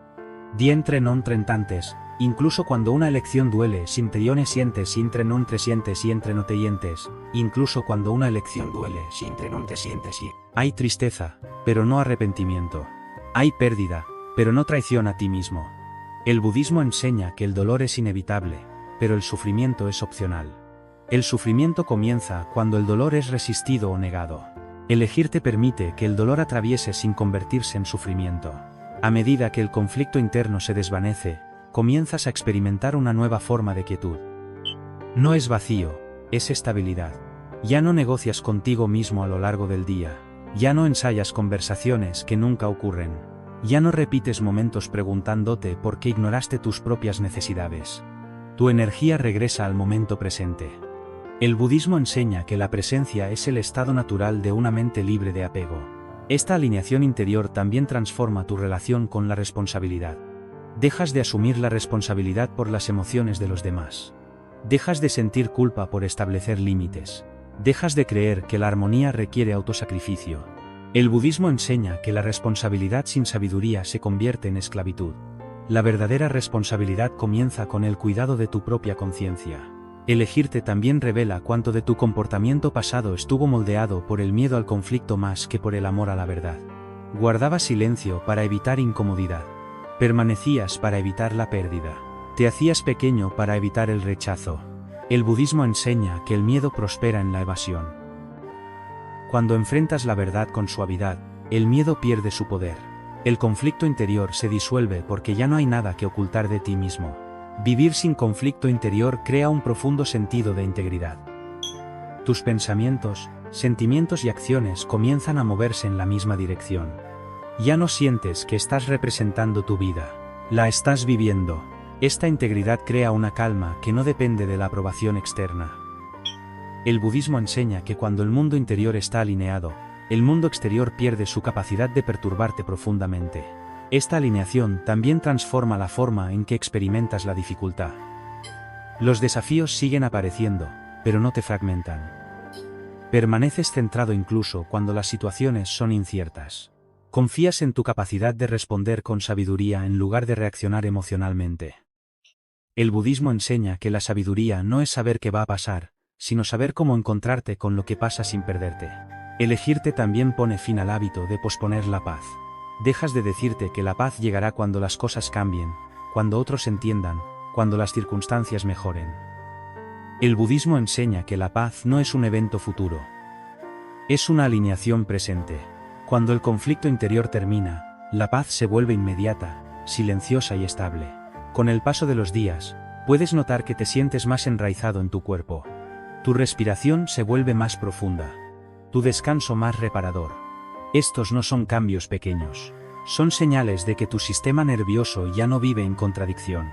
Dientre non trentantes, incluso cuando una elección duele, sintrione sientes intre non te sientes y entre no te yentes, incluso cuando una elección duele, sintre non te sientes y... Hay tristeza, pero no arrepentimiento. Hay pérdida, pero no traición a ti mismo. El budismo enseña que el dolor es inevitable, pero el sufrimiento es opcional. El sufrimiento comienza cuando el dolor es resistido o negado. Elegir te permite que el dolor atraviese sin convertirse en sufrimiento. A medida que el conflicto interno se desvanece, comienzas a experimentar una nueva forma de quietud. No es vacío, es estabilidad. Ya no negocias contigo mismo a lo largo del día. Ya no ensayas conversaciones que nunca ocurren. Ya no repites momentos preguntándote por qué ignoraste tus propias necesidades. Tu energía regresa al momento presente. El budismo enseña que la presencia es el estado natural de una mente libre de apego. Esta alineación interior también transforma tu relación con la responsabilidad. Dejas de asumir la responsabilidad por las emociones de los demás. Dejas de sentir culpa por establecer límites. Dejas de creer que la armonía requiere autosacrificio. El budismo enseña que la responsabilidad sin sabiduría se convierte en esclavitud. La verdadera responsabilidad comienza con el cuidado de tu propia conciencia. Elegirte también revela cuánto de tu comportamiento pasado estuvo moldeado por el miedo al conflicto más que por el amor a la verdad. Guardabas silencio para evitar incomodidad. Permanecías para evitar la pérdida. Te hacías pequeño para evitar el rechazo. El budismo enseña que el miedo prospera en la evasión. Cuando enfrentas la verdad con suavidad, el miedo pierde su poder. El conflicto interior se disuelve porque ya no hay nada que ocultar de ti mismo. Vivir sin conflicto interior crea un profundo sentido de integridad. Tus pensamientos, sentimientos y acciones comienzan a moverse en la misma dirección. Ya no sientes que estás representando tu vida, la estás viviendo. Esta integridad crea una calma que no depende de la aprobación externa. El budismo enseña que cuando el mundo interior está alineado, el mundo exterior pierde su capacidad de perturbarte profundamente. Esta alineación también transforma la forma en que experimentas la dificultad. Los desafíos siguen apareciendo, pero no te fragmentan. Permaneces centrado incluso cuando las situaciones son inciertas. Confías en tu capacidad de responder con sabiduría en lugar de reaccionar emocionalmente. El budismo enseña que la sabiduría no es saber qué va a pasar, sino saber cómo encontrarte con lo que pasa sin perderte. Elegirte también pone fin al hábito de posponer la paz. Dejas de decirte que la paz llegará cuando las cosas cambien, cuando otros entiendan, cuando las circunstancias mejoren. El budismo enseña que la paz no es un evento futuro. Es una alineación presente. Cuando el conflicto interior termina, la paz se vuelve inmediata, silenciosa y estable. Con el paso de los días, puedes notar que te sientes más enraizado en tu cuerpo. Tu respiración se vuelve más profunda. Tu descanso más reparador. Estos no son cambios pequeños. Son señales de que tu sistema nervioso ya no vive en contradicción.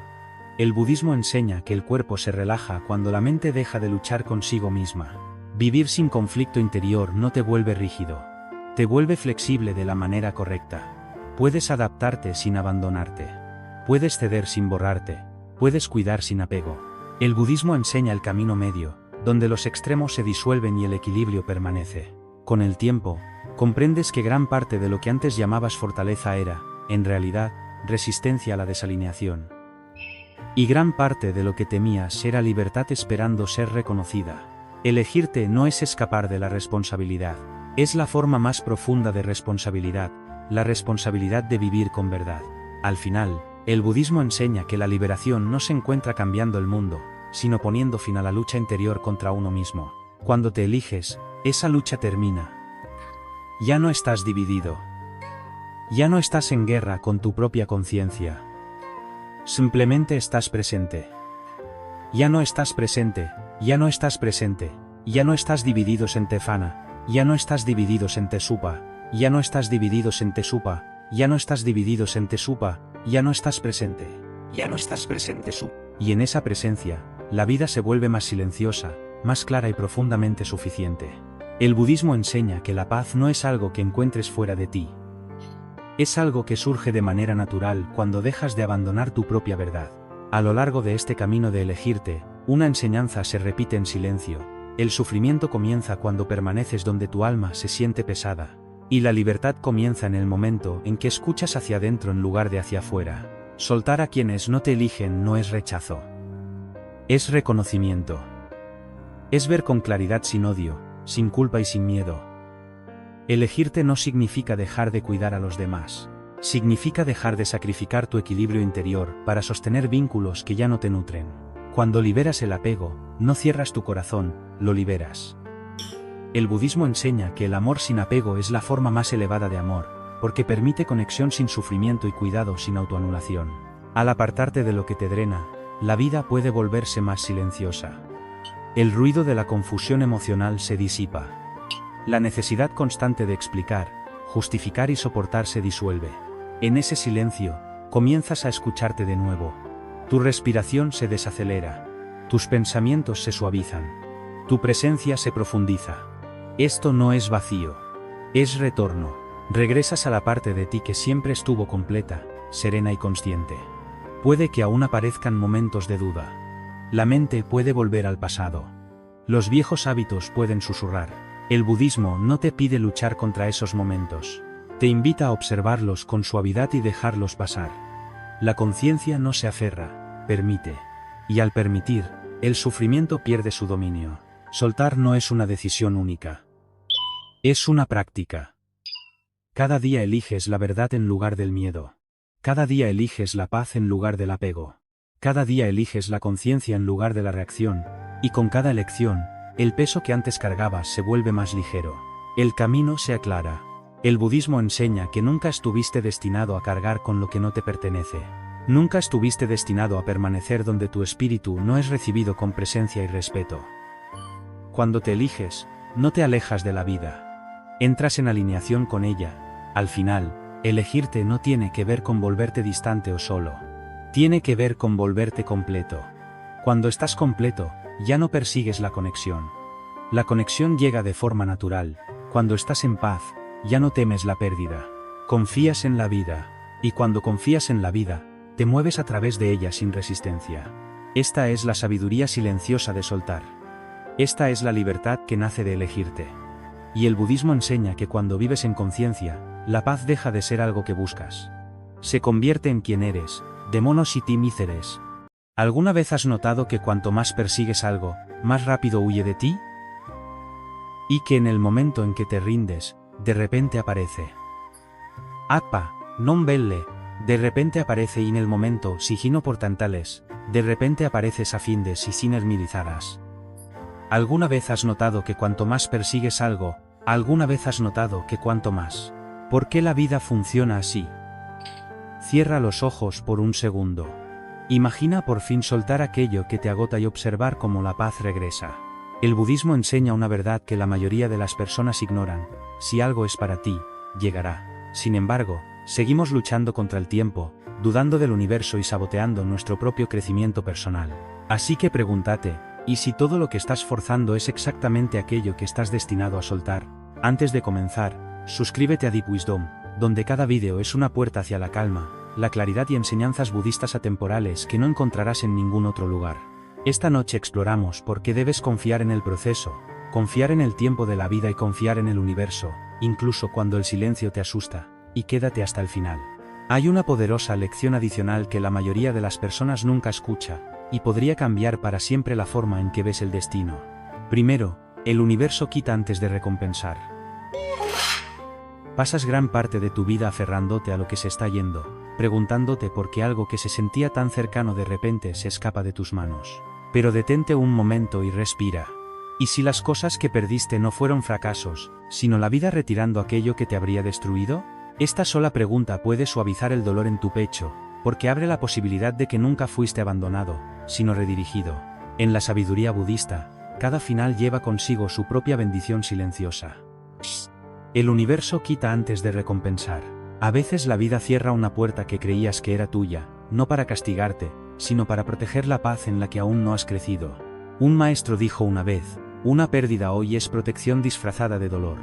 El budismo enseña que el cuerpo se relaja cuando la mente deja de luchar consigo misma. Vivir sin conflicto interior no te vuelve rígido. Te vuelve flexible de la manera correcta. Puedes adaptarte sin abandonarte. Puedes ceder sin borrarte. Puedes cuidar sin apego. El budismo enseña el camino medio, donde los extremos se disuelven y el equilibrio permanece. Con el tiempo, comprendes que gran parte de lo que antes llamabas fortaleza era, en realidad, resistencia a la desalineación. Y gran parte de lo que temías era libertad esperando ser reconocida. Elegirte no es escapar de la responsabilidad. Es la forma más profunda de responsabilidad, la responsabilidad de vivir con verdad. Al final, el budismo enseña que la liberación no se encuentra cambiando el mundo, sino poniendo fin a la lucha interior contra uno mismo. Cuando te eliges, esa lucha termina. Ya no estás dividido. Ya no estás en guerra con tu propia conciencia. Simplemente estás presente. Ya no estás presente, ya no estás presente, ya no estás divididos en Tefana. Ya no estás divididos en Tesupa, ya no estás divididos en Tesupa, ya no estás divididos en Tesupa, ya no estás presente, ya no estás presente Y en esa presencia, la vida se vuelve más silenciosa, más clara y profundamente suficiente. El budismo enseña que la paz no es algo que encuentres fuera de ti. Es algo que surge de manera natural cuando dejas de abandonar tu propia verdad. A lo largo de este camino de elegirte, una enseñanza se repite en silencio. El sufrimiento comienza cuando permaneces donde tu alma se siente pesada, y la libertad comienza en el momento en que escuchas hacia adentro en lugar de hacia afuera. Soltar a quienes no te eligen no es rechazo. Es reconocimiento. Es ver con claridad sin odio, sin culpa y sin miedo. Elegirte no significa dejar de cuidar a los demás. Significa dejar de sacrificar tu equilibrio interior para sostener vínculos que ya no te nutren. Cuando liberas el apego, no cierras tu corazón, lo liberas. El budismo enseña que el amor sin apego es la forma más elevada de amor, porque permite conexión sin sufrimiento y cuidado sin autoanulación. Al apartarte de lo que te drena, la vida puede volverse más silenciosa. El ruido de la confusión emocional se disipa. La necesidad constante de explicar, justificar y soportar se disuelve. En ese silencio, comienzas a escucharte de nuevo. Tu respiración se desacelera. Tus pensamientos se suavizan. Tu presencia se profundiza. Esto no es vacío. Es retorno. Regresas a la parte de ti que siempre estuvo completa, serena y consciente. Puede que aún aparezcan momentos de duda. La mente puede volver al pasado. Los viejos hábitos pueden susurrar. El budismo no te pide luchar contra esos momentos. Te invita a observarlos con suavidad y dejarlos pasar. La conciencia no se aferra, permite. Y al permitir, el sufrimiento pierde su dominio. Soltar no es una decisión única. Es una práctica. Cada día eliges la verdad en lugar del miedo. Cada día eliges la paz en lugar del apego. Cada día eliges la conciencia en lugar de la reacción, y con cada elección, el peso que antes cargabas se vuelve más ligero. El camino se aclara. El budismo enseña que nunca estuviste destinado a cargar con lo que no te pertenece. Nunca estuviste destinado a permanecer donde tu espíritu no es recibido con presencia y respeto. Cuando te eliges, no te alejas de la vida. Entras en alineación con ella. Al final, elegirte no tiene que ver con volverte distante o solo. Tiene que ver con volverte completo. Cuando estás completo, ya no persigues la conexión. La conexión llega de forma natural. Cuando estás en paz, ya no temes la pérdida. Confías en la vida. Y cuando confías en la vida, te mueves a través de ella sin resistencia. Esta es la sabiduría silenciosa de soltar. Esta es la libertad que nace de elegirte. Y el budismo enseña que cuando vives en conciencia, la paz deja de ser algo que buscas. Se convierte en quien eres, demonos y ti míceres. ¿Alguna vez has notado que cuanto más persigues algo, más rápido huye de ti? Y que en el momento en que te rindes, de repente aparece. Appa, non belle, de repente aparece y en el momento, sigino por tantales, de repente apareces a findes y sin hermilizaras. ¿Alguna vez has notado que cuanto más persigues algo, alguna vez has notado que cuanto más? ¿Por qué la vida funciona así? Cierra los ojos por un segundo. Imagina por fin soltar aquello que te agota y observar cómo la paz regresa. El budismo enseña una verdad que la mayoría de las personas ignoran: si algo es para ti, llegará. Sin embargo, seguimos luchando contra el tiempo, dudando del universo y saboteando nuestro propio crecimiento personal. Así que pregúntate, ¿y si todo lo que estás forzando es exactamente aquello que estás destinado a soltar? Antes de comenzar, suscríbete a Deep Wisdom, donde cada vídeo es una puerta hacia la calma, la claridad y enseñanzas budistas atemporales que no encontrarás en ningún otro lugar. Esta noche exploramos por qué debes confiar en el proceso, confiar en el tiempo de la vida y confiar en el universo, incluso cuando el silencio te asusta, y quédate hasta el final. Hay una poderosa lección adicional que la mayoría de las personas nunca escucha, y podría cambiar para siempre la forma en que ves el destino. Primero, el universo quita antes de recompensar. Pasas gran parte de tu vida aferrándote a lo que se está yendo, preguntándote por qué algo que se sentía tan cercano de repente se escapa de tus manos. Pero detente un momento y respira. ¿Y si las cosas que perdiste no fueron fracasos, sino la vida retirando aquello que te habría destruido? Esta sola pregunta puede suavizar el dolor en tu pecho, porque abre la posibilidad de que nunca fuiste abandonado, sino redirigido. En la sabiduría budista, cada final lleva consigo su propia bendición silenciosa. El universo quita antes de recompensar. A veces la vida cierra una puerta que creías que era tuya, no para castigarte, sino para proteger la paz en la que aún no has crecido. Un maestro dijo una vez: una pérdida hoy es protección disfrazada de dolor.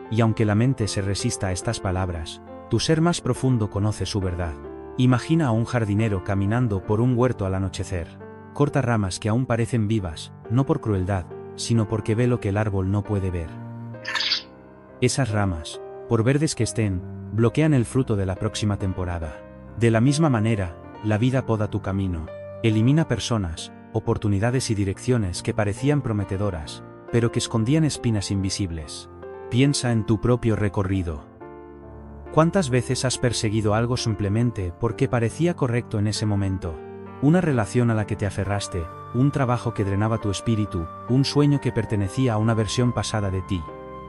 Y aunque la mente se resista a estas palabras, tu ser más profundo conoce su verdad. Imagina a un jardinero caminando por un huerto al anochecer. Corta ramas que aún parecen vivas, no por crueldad, sino porque ve lo que el árbol no puede ver. Esas ramas, por verdes que estén, bloquean el fruto de la próxima temporada. De la misma manera, la vida poda tu camino. Elimina personas, oportunidades y direcciones que parecían prometedoras, pero que escondían espinas invisibles. Piensa en tu propio recorrido. ¿Cuántas veces has perseguido algo simplemente porque parecía correcto en ese momento? Una relación a la que te aferraste, un trabajo que drenaba tu espíritu, un sueño que pertenecía a una versión pasada de ti.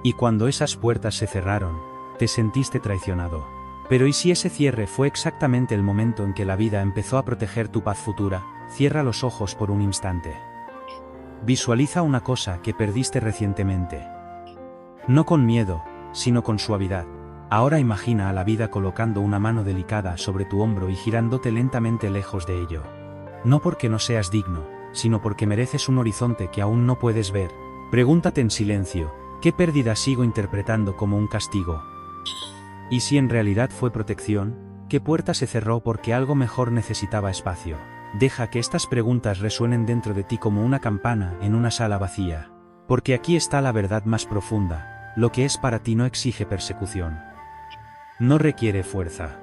Y cuando esas puertas se cerraron, te sentiste traicionado. Pero ¿y si ese cierre fue exactamente el momento en que la vida empezó a proteger tu paz futura? Cierra los ojos por un instante. Visualiza una cosa que perdiste recientemente. No con miedo, sino con suavidad. Ahora imagina a la vida colocando una mano delicada sobre tu hombro y girándote lentamente lejos de ello. No porque no seas digno, sino porque mereces un horizonte que aún no puedes ver. Pregúntate en silencio: ¿qué pérdida sigo interpretando como un castigo? ¿Y si en realidad fue protección? ¿Qué puerta se cerró porque algo mejor necesitaba espacio? Deja que estas preguntas resuenen dentro de ti como una campana en una sala vacía. Porque aquí está la verdad más profunda: lo que es para ti no exige persecución. No requiere fuerza.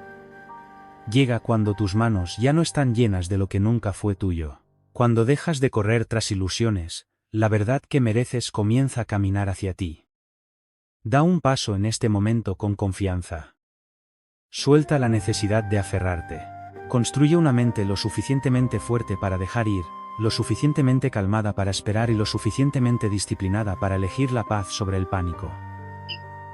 Llega cuando tus manos ya no están llenas de lo que nunca fue tuyo. Cuando dejas de correr tras ilusiones, la verdad que mereces comienza a caminar hacia ti. Da un paso en este momento con confianza. Suelta la necesidad de aferrarte. Construye una mente lo suficientemente fuerte para dejar ir, lo suficientemente calmada para esperar y lo suficientemente disciplinada para elegir la paz sobre el pánico.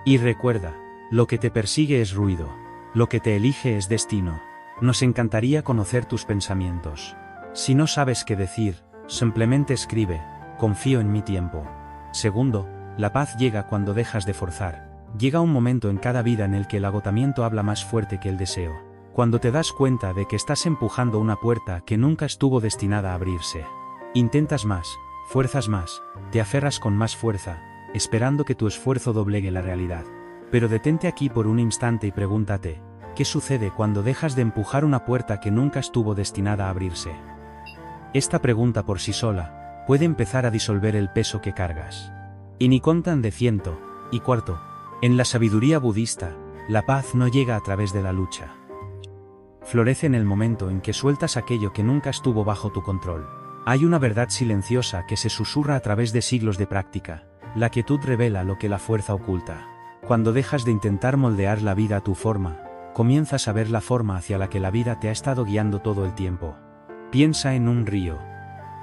Y recuerda, lo que te persigue es ruido, lo que te elige es destino. Nos encantaría conocer tus pensamientos. Si no sabes qué decir, simplemente escribe: confío en mi tiempo. Segundo, la paz llega cuando dejas de forzar. Llega un momento en cada vida en el que el agotamiento habla más fuerte que el deseo. Cuando te das cuenta de que estás empujando una puerta que nunca estuvo destinada a abrirse. Intentas más, fuerzas más, te aferras con más fuerza, esperando que tu esfuerzo doblegue la realidad. Pero detente aquí por un instante y pregúntate: ¿Qué sucede cuando dejas de empujar una puerta que nunca estuvo destinada a abrirse? Esta pregunta por sí sola puede empezar a disolver el peso que cargas. Y Nikontan de 104. En la sabiduría budista, la paz no llega a través de la lucha. Florece en el momento en que sueltas aquello que nunca estuvo bajo tu control. Hay una verdad silenciosa que se susurra a través de siglos de práctica. La quietud revela lo que la fuerza oculta. Cuando dejas de intentar moldear la vida a tu forma, comienzas a ver la forma hacia la que la vida te ha estado guiando todo el tiempo. Piensa en un río.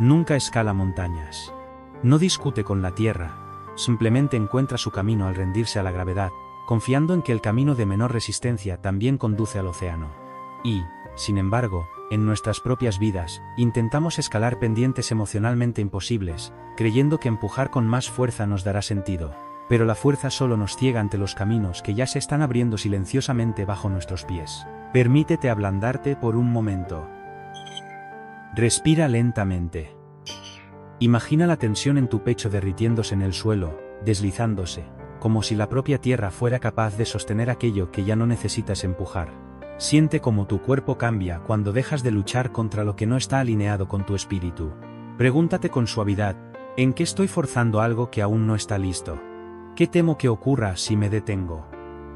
Nunca escala montañas. No discute con la tierra. Simplemente encuentra su camino al rendirse a la gravedad, confiando en que el camino de menor resistencia también conduce al océano. Y, sin embargo, en nuestras propias vidas, intentamos escalar pendientes emocionalmente imposibles, creyendo que empujar con más fuerza nos dará sentido. Pero la fuerza solo nos ciega ante los caminos que ya se están abriendo silenciosamente bajo nuestros pies. Permítete ablandarte por un momento. Respira lentamente. Imagina la tensión en tu pecho derritiéndose en el suelo, deslizándose, como si la propia tierra fuera capaz de sostener aquello que ya no necesitas empujar. Siente cómo tu cuerpo cambia cuando dejas de luchar contra lo que no está alineado con tu espíritu. Pregúntate con suavidad, ¿en qué estoy forzando algo que aún no está listo? ¿Qué temo que ocurra si me detengo?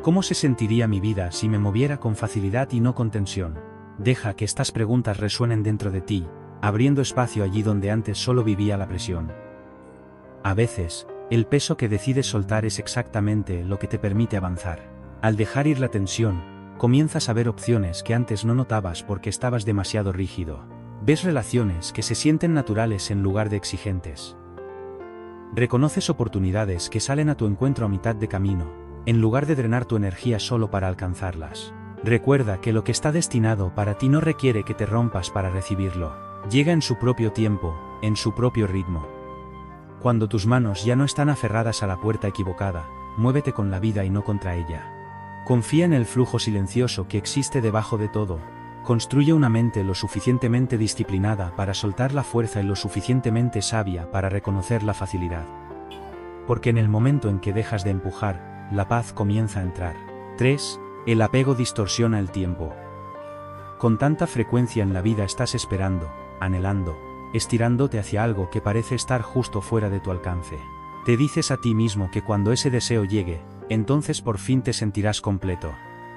¿Cómo se sentiría mi vida si me moviera con facilidad y no con tensión? Deja que estas preguntas resuenen dentro de ti, abriendo espacio allí donde antes solo vivía la presión. A veces, el peso que decides soltar es exactamente lo que te permite avanzar. Al dejar ir la tensión, comienzas a ver opciones que antes no notabas porque estabas demasiado rígido. Ves relaciones que se sienten naturales en lugar de exigentes. Reconoces oportunidades que salen a tu encuentro a mitad de camino, en lugar de drenar tu energía solo para alcanzarlas. Recuerda que lo que está destinado para ti no requiere que te rompas para recibirlo. Llega en su propio tiempo, en su propio ritmo. Cuando tus manos ya no están aferradas a la puerta equivocada, muévete con la vida y no contra ella. Confía en el flujo silencioso que existe debajo de todo. Construye una mente lo suficientemente disciplinada para soltar la fuerza y lo suficientemente sabia para reconocer la facilidad. Porque en el momento en que dejas de empujar, la paz comienza a entrar. 3. El apego distorsiona el tiempo. Con tanta frecuencia en la vida estás esperando, anhelando, estirándote hacia algo que parece estar justo fuera de tu alcance. Te dices a ti mismo que cuando ese deseo llegue, entonces por fin te sentirás completo.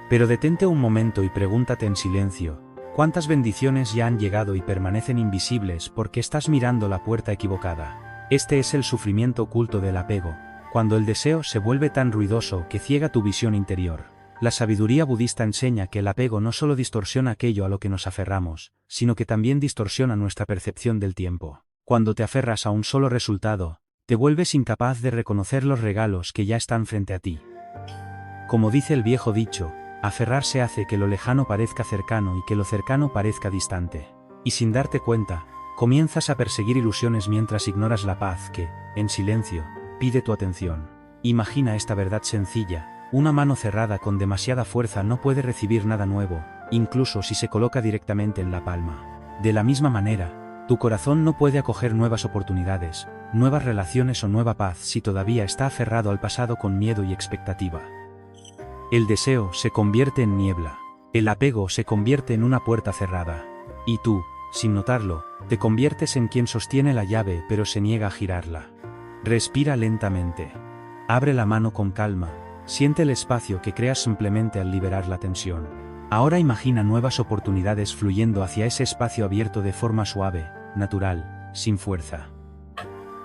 Pero detente un momento y pregúntate en silencio, ¿cuántas bendiciones ya han llegado y permanecen invisibles porque estás mirando la puerta equivocada? Este es el sufrimiento oculto del apego, cuando el deseo se vuelve tan ruidoso que ciega tu visión interior. La sabiduría budista enseña que el apego no solo distorsiona aquello a lo que nos aferramos, sino que también distorsiona nuestra percepción del tiempo. Cuando te aferras a un solo resultado, te vuelves incapaz de reconocer los regalos que ya están frente a ti. Como dice el viejo dicho, aferrarse hace que lo lejano parezca cercano y que lo cercano parezca distante. Y sin darte cuenta, comienzas a perseguir ilusiones mientras ignoras la paz que, en silencio, pide tu atención. Imagina esta verdad sencilla: una mano cerrada con demasiada fuerza no puede recibir nada nuevo, incluso si se coloca directamente en la palma. De la misma manera, tu corazón no puede acoger nuevas oportunidades, nuevas relaciones o nueva paz si todavía está aferrado al pasado con miedo y expectativa. El deseo se convierte en niebla. El apego se convierte en una puerta cerrada. Y tú, sin notarlo, te conviertes en quien sostiene la llave pero se niega a girarla. Respira lentamente. Abre la mano con calma. Siente el espacio que creas simplemente al liberar la tensión. Ahora imagina nuevas oportunidades fluyendo hacia ese espacio abierto de forma suave, natural, sin fuerza.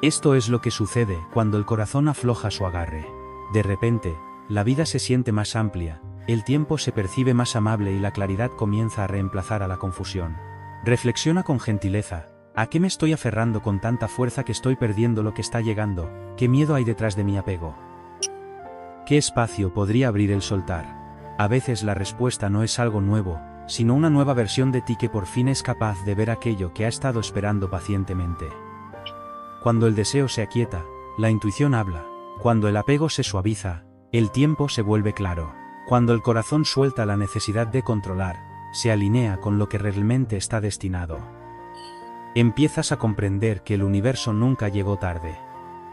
Esto es lo que sucede cuando el corazón afloja su agarre. De repente, la vida se siente más amplia, el tiempo se percibe más amable y la claridad comienza a reemplazar a la confusión. Reflexiona con gentileza: ¿a qué me estoy aferrando con tanta fuerza que estoy perdiendo lo que está llegando? ¿Qué miedo hay detrás de mi apego? ¿Qué espacio podría abrir el soltar? A veces la respuesta no es algo nuevo, sino una nueva versión de ti que por fin es capaz de ver aquello que ha estado esperando pacientemente. Cuando el deseo se aquieta, la intuición habla. Cuando el apego se suaviza, el tiempo se vuelve claro. Cuando el corazón suelta la necesidad de controlar, se alinea con lo que realmente está destinado. Empiezas a comprender que el universo nunca llegó tarde.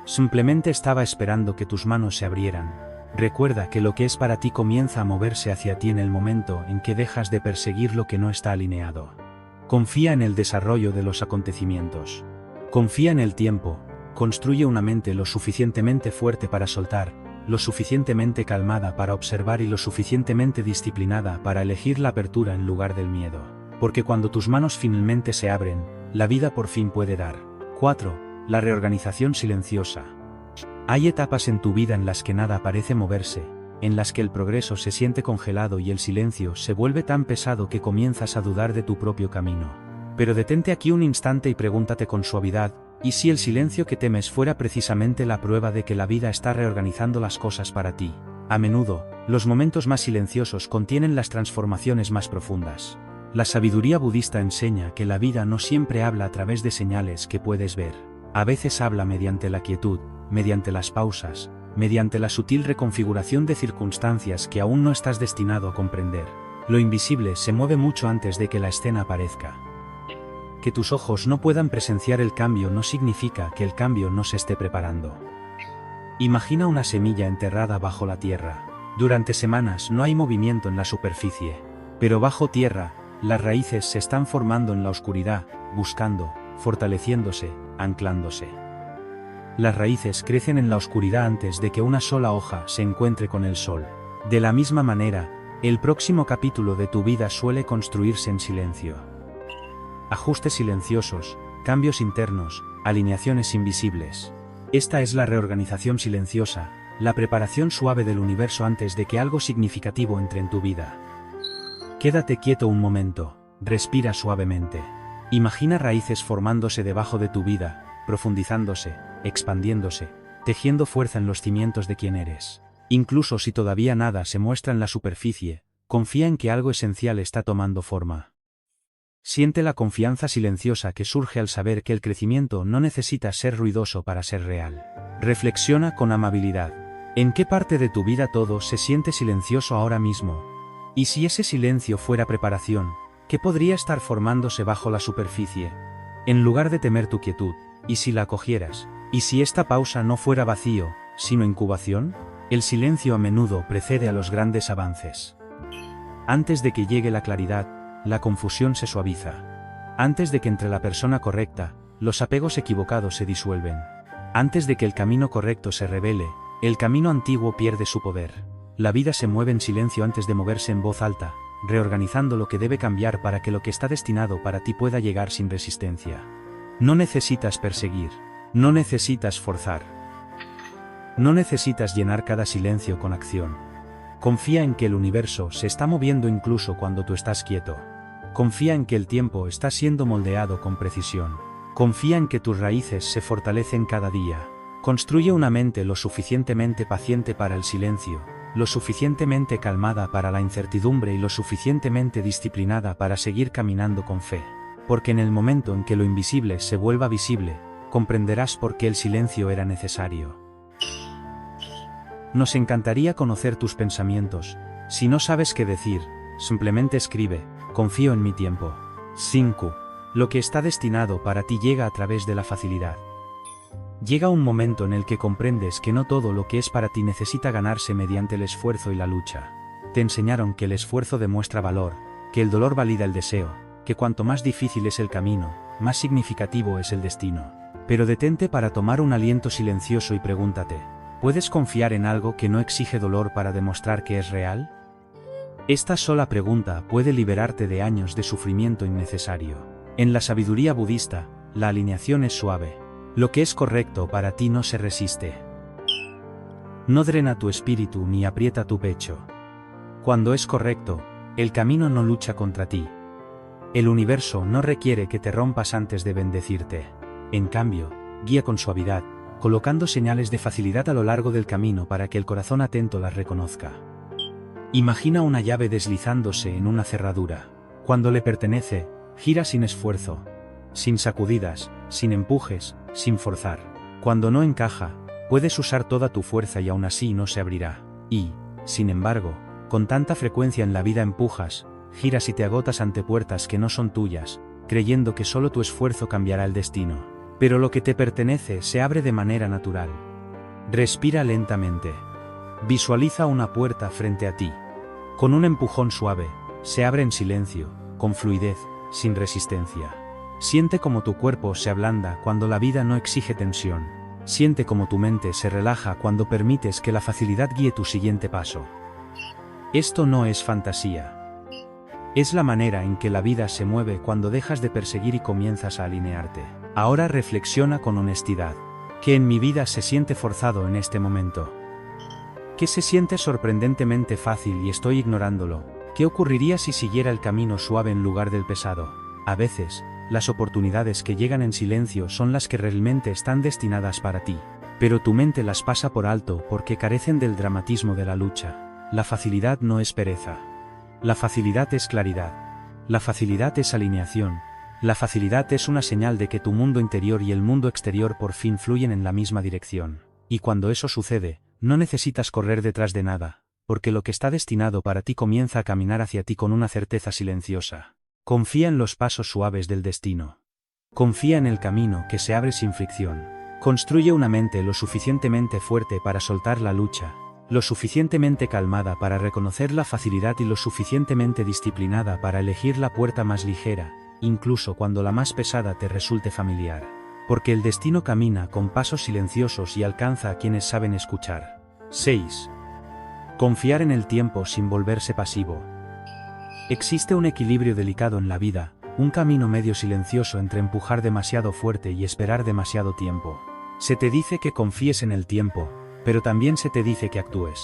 Simplemente estaba esperando que tus manos se abrieran. Recuerda que lo que es para ti comienza a moverse hacia ti en el momento en que dejas de perseguir lo que no está alineado. Confía en el desarrollo de los acontecimientos. Confía en el tiempo. Construye una mente lo suficientemente fuerte para soltar, lo suficientemente calmada para observar y lo suficientemente disciplinada para elegir la apertura en lugar del miedo. Porque cuando tus manos finalmente se abren, la vida por fin puede dar. 4. La reorganización silenciosa. Hay etapas en tu vida en las que nada parece moverse, en las que el progreso se siente congelado y el silencio se vuelve tan pesado que comienzas a dudar de tu propio camino. Pero detente aquí un instante y pregúntate con suavidad, ¿y si el silencio que temes fuera precisamente la prueba de que la vida está reorganizando las cosas para ti? A menudo, los momentos más silenciosos contienen las transformaciones más profundas. La sabiduría budista enseña que la vida no siempre habla a través de señales que puedes ver. A veces habla mediante la quietud, mediante las pausas, mediante la sutil reconfiguración de circunstancias que aún no estás destinado a comprender. Lo invisible se mueve mucho antes de que la escena aparezca. Que tus ojos no puedan presenciar el cambio no significa que el cambio no se esté preparando. Imagina una semilla enterrada bajo la tierra. Durante semanas no hay movimiento en la superficie, pero bajo tierra, las raíces se están formando en la oscuridad, buscando, fortaleciéndose, anclándose. Las raíces crecen en la oscuridad antes de que una sola hoja se encuentre con el sol. De la misma manera, el próximo capítulo de tu vida suele construirse en silencio. Ajustes silenciosos, cambios internos, alineaciones invisibles. Esta es la reorganización silenciosa, la preparación suave del universo antes de que algo significativo entre en tu vida. Quédate quieto un momento, respira suavemente. Imagina raíces formándose debajo de tu vida, profundizándose, expandiéndose, tejiendo fuerza en los cimientos de quien eres. Incluso si todavía nada se muestra en la superficie, confía en que algo esencial está tomando forma. Siente la confianza silenciosa que surge al saber que el crecimiento no necesita ser ruidoso para ser real. Reflexiona con amabilidad. ¿En qué parte de tu vida todo se siente silencioso ahora mismo? ¿Y si ese silencio fuera preparación, qué podría estar formándose bajo la superficie? En lugar de temer tu quietud, ¿y si la acogieras? ¿Y si esta pausa no fuera vacío, sino incubación? El silencio a menudo precede a los grandes avances. Antes de que llegue la claridad, la confusión se suaviza. Antes de que entre la persona correcta, los apegos equivocados se disuelven. Antes de que el camino correcto se revele, el camino antiguo pierde su poder. La vida se mueve en silencio antes de moverse en voz alta, reorganizando lo que debe cambiar para que lo que está destinado para ti pueda llegar sin resistencia. No necesitas perseguir. No necesitas forzar. No necesitas llenar cada silencio con acción. Confía en que el universo se está moviendo incluso cuando tú estás quieto. Confía en que el tiempo está siendo moldeado con precisión. Confía en que tus raíces se fortalecen cada día. Construye una mente lo suficientemente paciente para el silencio, lo suficientemente calmada para la incertidumbre y lo suficientemente disciplinada para seguir caminando con fe. Porque en el momento en que lo invisible se vuelva visible, comprenderás por qué el silencio era necesario. Nos encantaría conocer tus pensamientos. Si no sabes qué decir, simplemente escribe, confío en mi tiempo. 5. Lo que está destinado para ti llega a través de la facilidad. Llega un momento en el que comprendes que no todo lo que es para ti necesita ganarse mediante el esfuerzo y la lucha. Te enseñaron que el esfuerzo demuestra valor, que el dolor valida el deseo, que cuanto más difícil es el camino, más significativo es el destino. Pero detente para tomar un aliento silencioso y pregúntate, ¿puedes confiar en algo que no exige dolor para demostrar que es real? Esta sola pregunta puede liberarte de años de sufrimiento innecesario. En la sabiduría budista, la alineación es suave. Lo que es correcto para ti no se resiste. No drena tu espíritu ni aprieta tu pecho. Cuando es correcto, el camino no lucha contra ti. El universo no requiere que te rompas antes de bendecirte. En cambio, guía con suavidad, colocando señales de facilidad a lo largo del camino para que el corazón atento las reconozca. Imagina una llave deslizándose en una cerradura. Cuando le pertenece, gira sin esfuerzo, sin sacudidas, sin empujes, sin forzar. Cuando no encaja, puedes usar toda tu fuerza y aún así no se abrirá. Y, sin embargo, con tanta frecuencia en la vida empujas, giras y te agotas ante puertas que no son tuyas, creyendo que solo tu esfuerzo cambiará el destino. Pero lo que te pertenece se abre de manera natural. Respira lentamente. Visualiza una puerta frente a ti. Con un empujón suave, se abre en silencio, con fluidez, sin resistencia. Siente como tu cuerpo se ablanda cuando la vida no exige tensión. Siente como tu mente se relaja cuando permites que la facilidad guíe tu siguiente paso. Esto no es fantasía. Es la manera en que la vida se mueve cuando dejas de perseguir y comienzas a alinearte. Ahora reflexiona con honestidad. ¿Qué en mi vida se siente forzado en este momento? ¿Qué se siente sorprendentemente fácil y estoy ignorándolo? ¿Qué ocurriría si siguiera el camino suave en lugar del pesado? A veces, las oportunidades que llegan en silencio son las que realmente están destinadas para ti. Pero tu mente las pasa por alto porque carecen del dramatismo de la lucha. La facilidad no es pereza. La facilidad es claridad. La facilidad es alineación. La facilidad es una señal de que tu mundo interior y el mundo exterior por fin fluyen en la misma dirección. Y cuando eso sucede, no necesitas correr detrás de nada, porque lo que está destinado para ti comienza a caminar hacia ti con una certeza silenciosa. Confía en los pasos suaves del destino. Confía en el camino que se abre sin fricción. Construye una mente lo suficientemente fuerte para soltar la lucha, lo suficientemente calmada para reconocer la facilidad y lo suficientemente disciplinada para elegir la puerta más ligera, incluso cuando la más pesada te resulte familiar. Porque el destino camina con pasos silenciosos y alcanza a quienes saben escuchar. 6. Confiar en el tiempo sin volverse pasivo. Existe un equilibrio delicado en la vida, un camino medio silencioso entre empujar demasiado fuerte y esperar demasiado tiempo. Se te dice que confíes en el tiempo, pero también se te dice que actúes.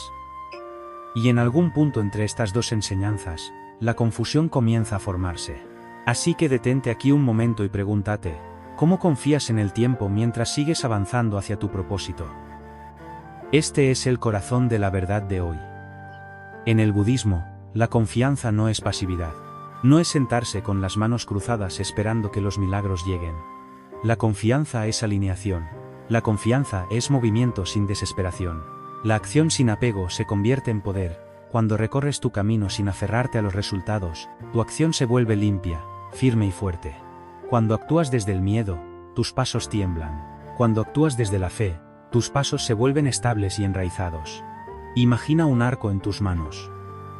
Y en algún punto entre estas dos enseñanzas, la confusión comienza a formarse. Así que detente aquí un momento y pregúntate, ¿cómo confías en el tiempo mientras sigues avanzando hacia tu propósito? Este es el corazón de la verdad de hoy. En el budismo, la confianza no es pasividad. No es sentarse con las manos cruzadas esperando que los milagros lleguen. La confianza es alineación. La confianza es movimiento sin desesperación. La acción sin apego se convierte en poder. Cuando recorres tu camino sin aferrarte a los resultados, tu acción se vuelve limpia, firme y fuerte. Cuando actúas desde el miedo, tus pasos tiemblan. Cuando actúas desde la fe, tus pasos se vuelven estables y enraizados. Imagina un arco en tus manos.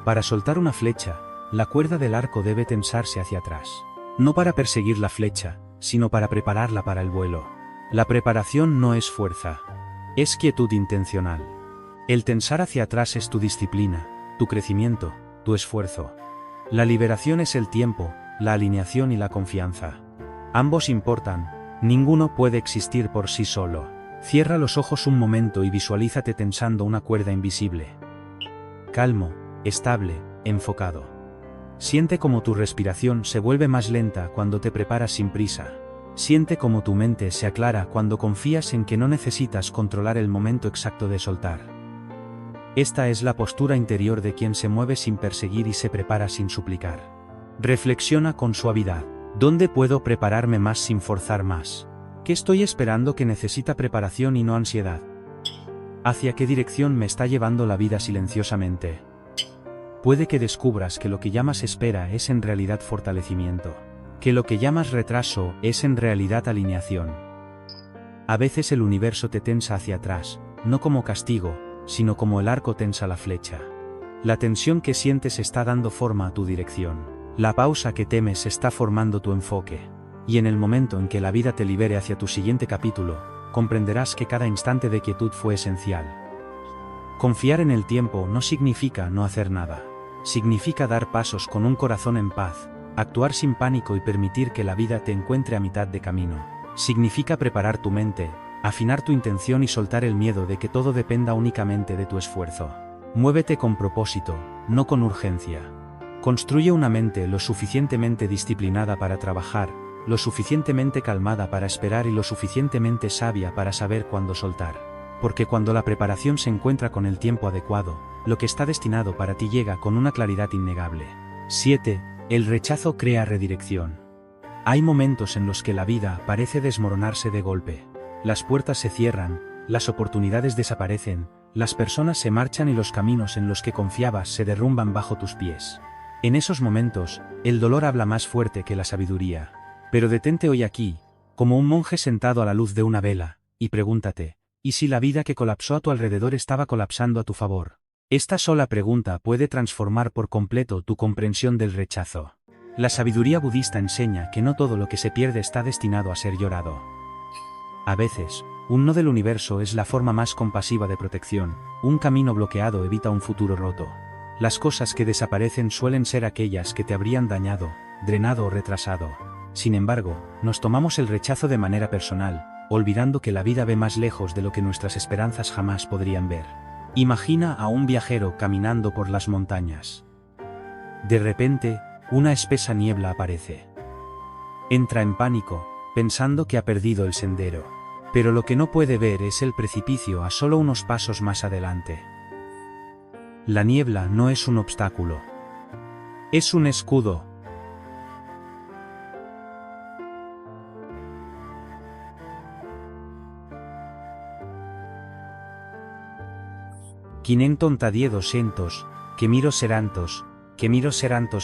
Para soltar una flecha, la cuerda del arco debe tensarse hacia atrás. No para perseguir la flecha, sino para prepararla para el vuelo. La preparación no es fuerza. Es quietud intencional. El tensar hacia atrás es tu disciplina, tu crecimiento, tu esfuerzo. La liberación es el tiempo, la alineación y la confianza. Ambos importan, ninguno puede existir por sí solo. Cierra los ojos un momento y visualízate tensando una cuerda invisible. Calmo, estable, enfocado. Siente como tu respiración se vuelve más lenta cuando te preparas sin prisa. Siente como tu mente se aclara cuando confías en que no necesitas controlar el momento exacto de soltar. Esta es la postura interior de quien se mueve sin perseguir y se prepara sin suplicar. Reflexiona con suavidad. ¿Dónde puedo prepararme más sin forzar más? ¿Qué estoy esperando que necesita preparación y no ansiedad? ¿Hacia qué dirección me está llevando la vida silenciosamente? Puede que descubras que lo que llamas espera es en realidad fortalecimiento. Que lo que llamas retraso es en realidad alineación. A veces el universo te tensa hacia atrás, no como castigo, sino como el arco tensa la flecha. La tensión que sientes está dando forma a tu dirección. La pausa que temes está formando tu enfoque. Y en el momento en que la vida te libere hacia tu siguiente capítulo, comprenderás que cada instante de quietud fue esencial. Confiar en el tiempo no significa no hacer nada. Significa dar pasos con un corazón en paz. Actuar sin pánico y permitir que la vida te encuentre a mitad de camino. Significa preparar tu mente, afinar tu intención y soltar el miedo de que todo dependa únicamente de tu esfuerzo. Muévete con propósito, no con urgencia. Construye una mente lo suficientemente disciplinada para trabajar, lo suficientemente calmada para esperar y lo suficientemente sabia para saber cuándo soltar. Porque cuando la preparación se encuentra con el tiempo adecuado, lo que está destinado para ti llega con una claridad innegable. 7. El rechazo crea redirección. Hay momentos en los que la vida parece desmoronarse de golpe. Las puertas se cierran, las oportunidades desaparecen, las personas se marchan y los caminos en los que confiabas se derrumban bajo tus pies. En esos momentos, el dolor habla más fuerte que la sabiduría. Pero detente hoy aquí, como un monje sentado a la luz de una vela, y pregúntate, ¿Y si la vida que colapsó a tu alrededor estaba colapsando a tu favor? Esta sola pregunta puede transformar por completo tu comprensión del rechazo. La sabiduría budista enseña que no todo lo que se pierde está destinado a ser llorado. A veces, un no del universo es la forma más compasiva de protección. Un camino bloqueado evita un futuro roto. Las cosas que desaparecen suelen ser aquellas que te habrían dañado, drenado o retrasado. Sin embargo, nos tomamos el rechazo de manera personal, olvidando que la vida ve más lejos de lo que nuestras esperanzas jamás podrían ver. Imagina a un viajero caminando por las montañas. De repente, una espesa niebla aparece. Entra en pánico, pensando que ha perdido el sendero. Pero lo que no puede ver es el precipicio a solo unos pasos más adelante. La niebla no es un obstáculo. Es un escudo. Quinentontadie 200, que miro serantos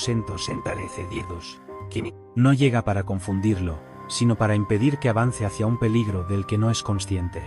entos entalece diedos. No llega para confundirlo, sino para impedir que avance hacia un peligro del que no es consciente.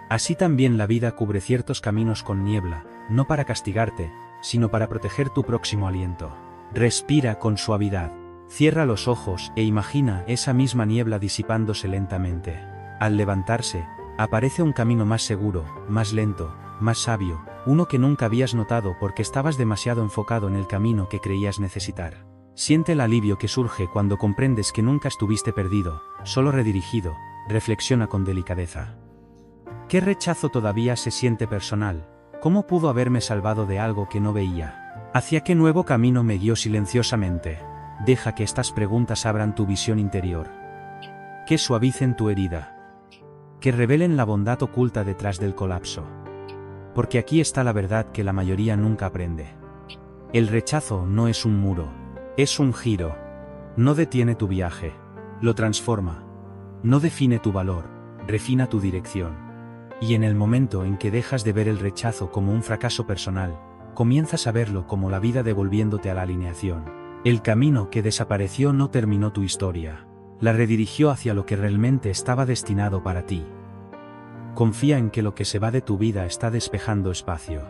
Así también la vida cubre ciertos caminos con niebla, no para castigarte, sino para proteger tu próximo aliento. Respira con suavidad, cierra los ojos e imagina esa misma niebla disipándose lentamente. Al levantarse, aparece un camino más seguro, más lento, más sabio, uno que nunca habías notado porque estabas demasiado enfocado en el camino que creías necesitar. Siente el alivio que surge cuando comprendes que nunca estuviste perdido, solo redirigido. Reflexiona con delicadeza. ¿Qué rechazo todavía se siente personal? ¿Cómo pudo haberme salvado de algo que no veía? ¿Hacia qué nuevo camino me guió silenciosamente? Deja que estas preguntas abran tu visión interior. Que suavicen tu herida. Que revelen la bondad oculta detrás del colapso. Porque aquí está la verdad que la mayoría nunca aprende. El rechazo no es un muro. Es un giro. No detiene tu viaje. Lo transforma. No define tu valor. Refina tu dirección. Y en el momento en que dejas de ver el rechazo como un fracaso personal, comienzas a verlo como la vida devolviéndote a la alineación. El camino que desapareció no terminó tu historia. La redirigió hacia lo que realmente estaba destinado para ti. Confía en que lo que se va de tu vida está despejando espacio.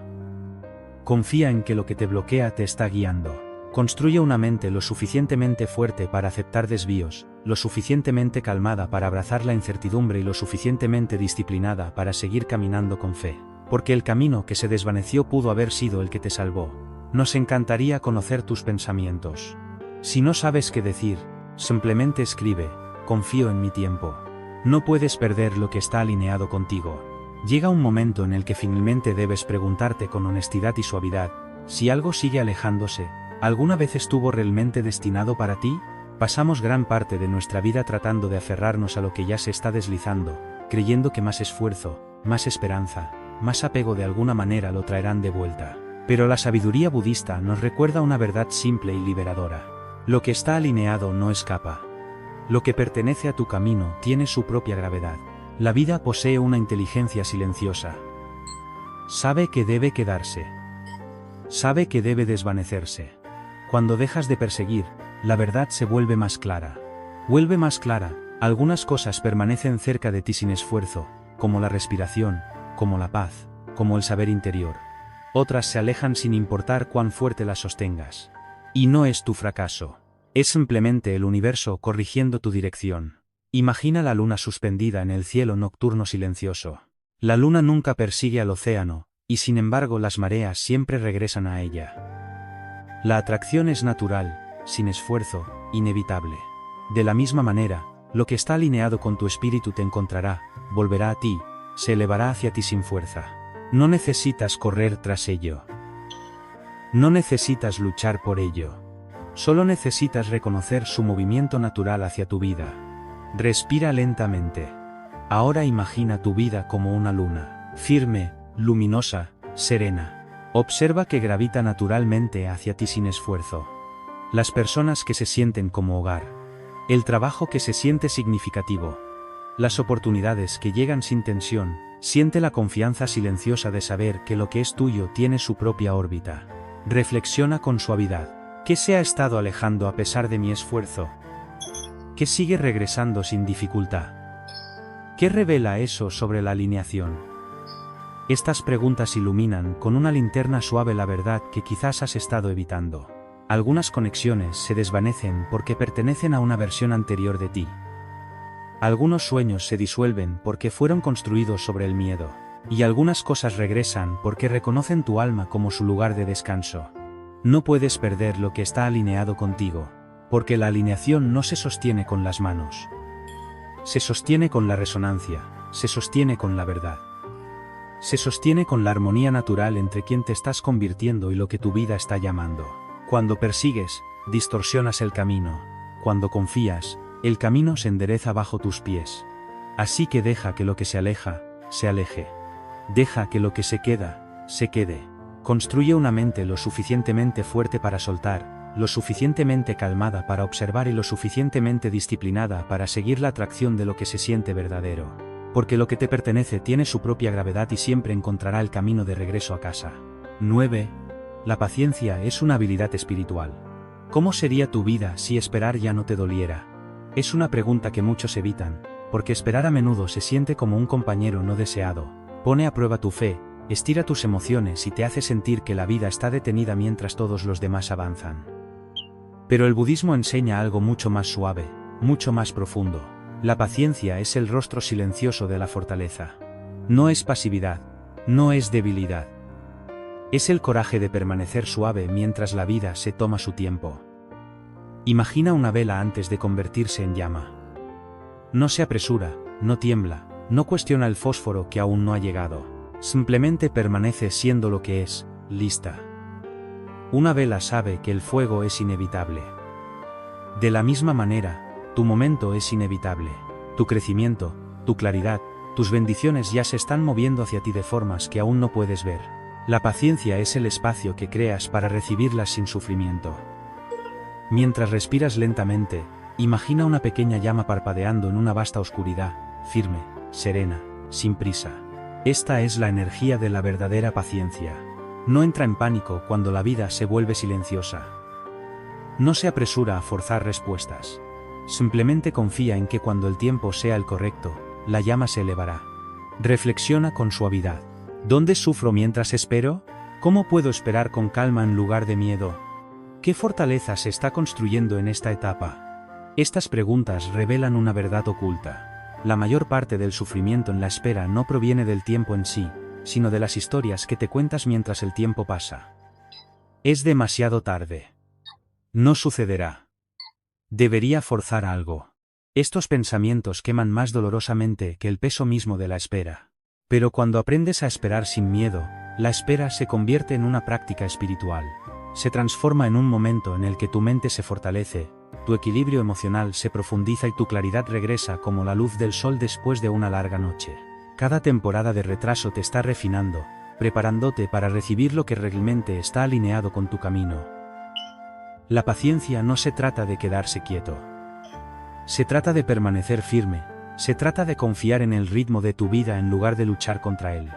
Confía en que lo que te bloquea te está guiando. Construye una mente lo suficientemente fuerte para aceptar desvíos, lo suficientemente calmada para abrazar la incertidumbre y lo suficientemente disciplinada para seguir caminando con fe. Porque el camino que se desvaneció pudo haber sido el que te salvó. Nos encantaría conocer tus pensamientos. Si no sabes qué decir, simplemente escribe: confío en mi tiempo. No puedes perder lo que está alineado contigo. Llega un momento en el que finalmente debes preguntarte con honestidad y suavidad: si algo sigue alejándose, ¿alguna vez estuvo realmente destinado para ti? Pasamos gran parte de nuestra vida tratando de aferrarnos a lo que ya se está deslizando, creyendo que más esfuerzo, más esperanza, más apego de alguna manera lo traerán de vuelta. Pero la sabiduría budista nos recuerda una verdad simple y liberadora. Lo que está alineado no escapa. Lo que pertenece a tu camino tiene su propia gravedad. La vida posee una inteligencia silenciosa. Sabe que debe quedarse. Sabe que debe desvanecerse. Cuando dejas de perseguir, la verdad se vuelve más clara. Vuelve más clara. Algunas cosas permanecen cerca de ti sin esfuerzo, como la respiración, como la paz, como el saber interior. Otras se alejan sin importar cuán fuerte las sostengas. Y no es tu fracaso. Es simplemente el universo corrigiendo tu dirección. Imagina la luna suspendida en el cielo nocturno silencioso. La luna nunca persigue al océano, y sin embargo las mareas siempre regresan a ella. La atracción es natural, sin esfuerzo, inevitable. De la misma manera, lo que está alineado con tu espíritu te encontrará, volverá a ti, se elevará hacia ti sin fuerza. No necesitas correr tras ello. No necesitas luchar por ello. Solo necesitas reconocer su movimiento natural hacia tu vida. Respira lentamente. Ahora imagina tu vida como una luna, firme, luminosa, serena. Observa que gravita naturalmente hacia ti sin esfuerzo. Las personas que se sienten como hogar. El trabajo que se siente significativo. Las oportunidades que llegan sin tensión. Siente la confianza silenciosa de saber que lo que es tuyo tiene su propia órbita. Reflexiona con suavidad. ¿Qué se ha estado alejando a pesar de mi esfuerzo? ¿Qué sigue regresando sin dificultad? ¿Qué revela eso sobre la alineación? Estas preguntas iluminan con una linterna suave la verdad que quizás has estado evitando. Algunas conexiones se desvanecen porque pertenecen a una versión anterior de ti. Algunos sueños se disuelven porque fueron construidos sobre el miedo. Y algunas cosas regresan porque reconocen tu alma como su lugar de descanso. No puedes perder lo que está alineado contigo, porque la alineación no se sostiene con las manos. Se sostiene con la resonancia, se sostiene con la verdad. Se sostiene con la armonía natural entre quien te estás convirtiendo y lo que tu vida está llamando. Cuando persigues, distorsionas el camino. Cuando confías, el camino se endereza bajo tus pies. Así que deja que lo que se aleja, se aleje. Deja que lo que se queda, se quede. Construye una mente lo suficientemente fuerte para soltar, lo suficientemente calmada para observar y lo suficientemente disciplinada para seguir la atracción de lo que se siente verdadero. Porque lo que te pertenece tiene su propia gravedad y siempre encontrará el camino de regreso a casa. 9. La paciencia es una habilidad espiritual. ¿Cómo sería tu vida si esperar ya no te doliera? Es una pregunta que muchos evitan, porque esperar a menudo se siente como un compañero no deseado. Pone a prueba tu fe, estira tus emociones y te hace sentir que la vida está detenida mientras todos los demás avanzan. Pero el budismo enseña algo mucho más suave, mucho más profundo. La paciencia es el rostro silencioso de la fortaleza. No es pasividad, no es debilidad. Es el coraje de permanecer suave mientras la vida se toma su tiempo. Imagina una vela antes de convertirse en llama. No se apresura, no tiembla, no cuestiona el fósforo que aún no ha llegado. Simplemente permanece siendo lo que es, lista. Una vela sabe que el fuego es inevitable. De la misma manera, tu momento es inevitable. Tu crecimiento, tu claridad, tus bendiciones ya se están moviendo hacia ti de formas que aún no puedes ver. La paciencia es el espacio que creas para recibirlas sin sufrimiento. Mientras respiras lentamente, imagina una pequeña llama parpadeando en una vasta oscuridad, firme, serena, sin prisa. Esta es la energía de la verdadera paciencia. No entra en pánico cuando la vida se vuelve silenciosa. No se apresura a forzar respuestas. Simplemente confía en que cuando el tiempo sea el correcto, la llama se elevará. Reflexiona con suavidad. ¿Dónde sufro mientras espero? ¿Cómo puedo esperar con calma en lugar de miedo? ¿Qué fortaleza se está construyendo en esta etapa? Estas preguntas revelan una verdad oculta. La mayor parte del sufrimiento en la espera no proviene del tiempo en sí, sino de las historias que te cuentas mientras el tiempo pasa. Es demasiado tarde. No sucederá. Debería forzar algo. Estos pensamientos queman más dolorosamente que el peso mismo de la espera. Pero cuando aprendes a esperar sin miedo, la espera se convierte en una práctica espiritual. Se transforma en un momento en el que tu mente se fortalece, tu equilibrio emocional se profundiza y tu claridad regresa como la luz del sol después de una larga noche. Cada temporada de retraso te está refinando, preparándote para recibir lo que realmente está alineado con tu camino. La paciencia no se trata de quedarse quieto. Se trata de permanecer firme, se trata de confiar en el ritmo de tu vida en lugar de luchar contra él.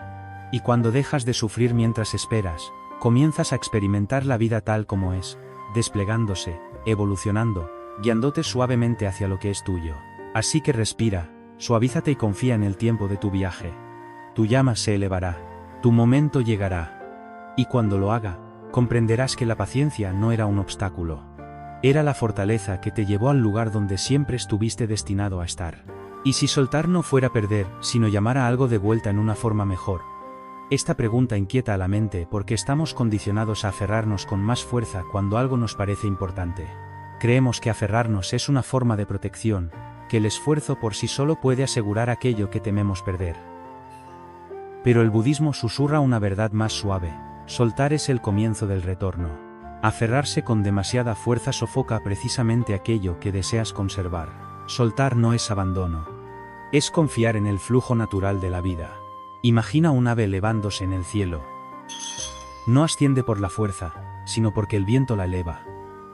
Y cuando dejas de sufrir mientras esperas, comienzas a experimentar la vida tal como es, desplegándose, evolucionando, guiándote suavemente hacia lo que es tuyo. Así que respira, suavízate y confía en el tiempo de tu viaje. Tu llama se elevará, tu momento llegará. Y cuando lo haga, comprenderás que la paciencia no era un obstáculo. Era la fortaleza que te llevó al lugar donde siempre estuviste destinado a estar. ¿Y si soltar no fuera perder, sino llamar a algo de vuelta en una forma mejor? Esta pregunta inquieta a la mente porque estamos condicionados a aferrarnos con más fuerza cuando algo nos parece importante. Creemos que aferrarnos es una forma de protección, que el esfuerzo por sí solo puede asegurar aquello que tememos perder. Pero el budismo susurra una verdad más suave: soltar es el comienzo del retorno. Aferrarse con demasiada fuerza sofoca precisamente aquello que deseas conservar. Soltar no es abandono. Es confiar en el flujo natural de la vida. Imagina un ave elevándose en el cielo. No asciende por la fuerza, sino porque el viento la eleva.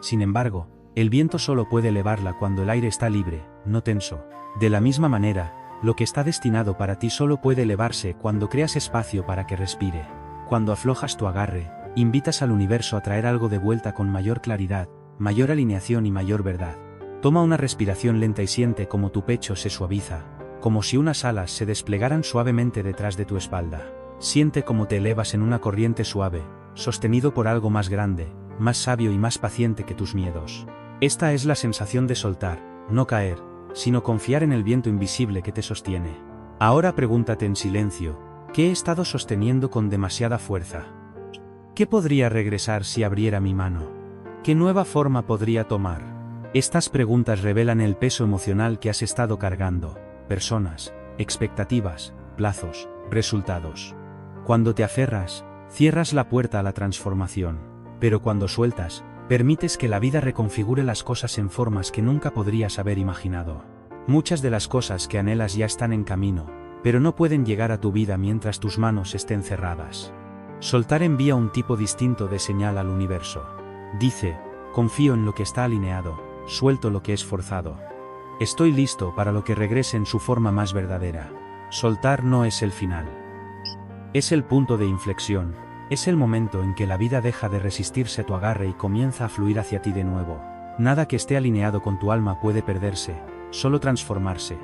Sin embargo, el viento solo puede elevarla cuando el aire está libre, no tenso. De la misma manera, lo que está destinado para ti solo puede elevarse cuando creas espacio para que respire. Cuando aflojas tu agarre, invitas al universo a traer algo de vuelta con mayor claridad, mayor alineación y mayor verdad. Toma una respiración lenta y siente cómo tu pecho se suaviza, como si unas alas se desplegaran suavemente detrás de tu espalda. Siente cómo te elevas en una corriente suave, sostenido por algo más grande, más sabio y más paciente que tus miedos. Esta es la sensación de soltar, no caer, sino confiar en el viento invisible que te sostiene. Ahora pregúntate en silencio, ¿qué he estado sosteniendo con demasiada fuerza? ¿Qué podría regresar si abriera mi mano? ¿Qué nueva forma podría tomar? Estas preguntas revelan el peso emocional que has estado cargando, personas, expectativas, plazos, resultados. Cuando te aferras, cierras la puerta a la transformación, pero cuando sueltas, permites que la vida reconfigure las cosas en formas que nunca podrías haber imaginado. Muchas de las cosas que anhelas ya están en camino, pero no pueden llegar a tu vida mientras tus manos estén cerradas. Soltar envía un tipo distinto de señal al universo. Dice, confío en lo que está alineado, suelto lo que es forzado. Estoy listo para lo que regrese en su forma más verdadera. Soltar no es el final. Es el punto de inflexión, es el momento en que la vida deja de resistirse a tu agarre y comienza a fluir hacia ti de nuevo. Nada que esté alineado con tu alma puede perderse, solo transformarse.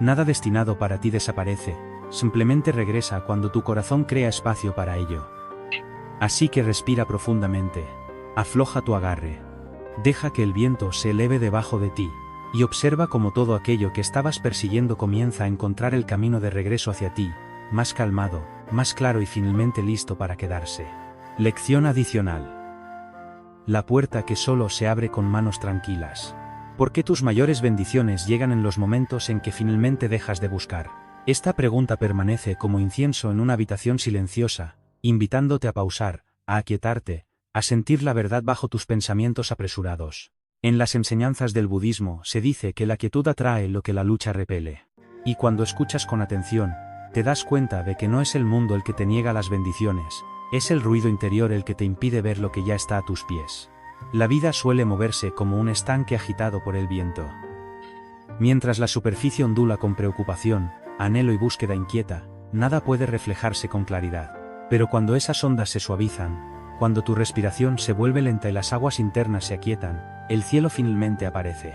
Nada destinado para ti desaparece, simplemente regresa cuando tu corazón crea espacio para ello. Así que respira profundamente, afloja tu agarre, deja que el viento se eleve debajo de ti, y observa cómo todo aquello que estabas persiguiendo comienza a encontrar el camino de regreso hacia ti, más calmado, más claro y finalmente listo para quedarse. Lección adicional. La puerta que solo se abre con manos tranquilas. ¿Por qué tus mayores bendiciones llegan en los momentos en que finalmente dejas de buscar? Esta pregunta permanece como incienso en una habitación silenciosa, invitándote a pausar, a aquietarte, a sentir la verdad bajo tus pensamientos apresurados. En las enseñanzas del budismo se dice que la quietud atrae lo que la lucha repele. Y cuando escuchas con atención, te das cuenta de que no es el mundo el que te niega las bendiciones, es el ruido interior el que te impide ver lo que ya está a tus pies. La vida suele moverse como un estanque agitado por el viento. Mientras la superficie ondula con preocupación, anhelo y búsqueda inquieta, nada puede reflejarse con claridad. Pero cuando esas ondas se suavizan, cuando tu respiración se vuelve lenta y las aguas internas se aquietan, el cielo finalmente aparece.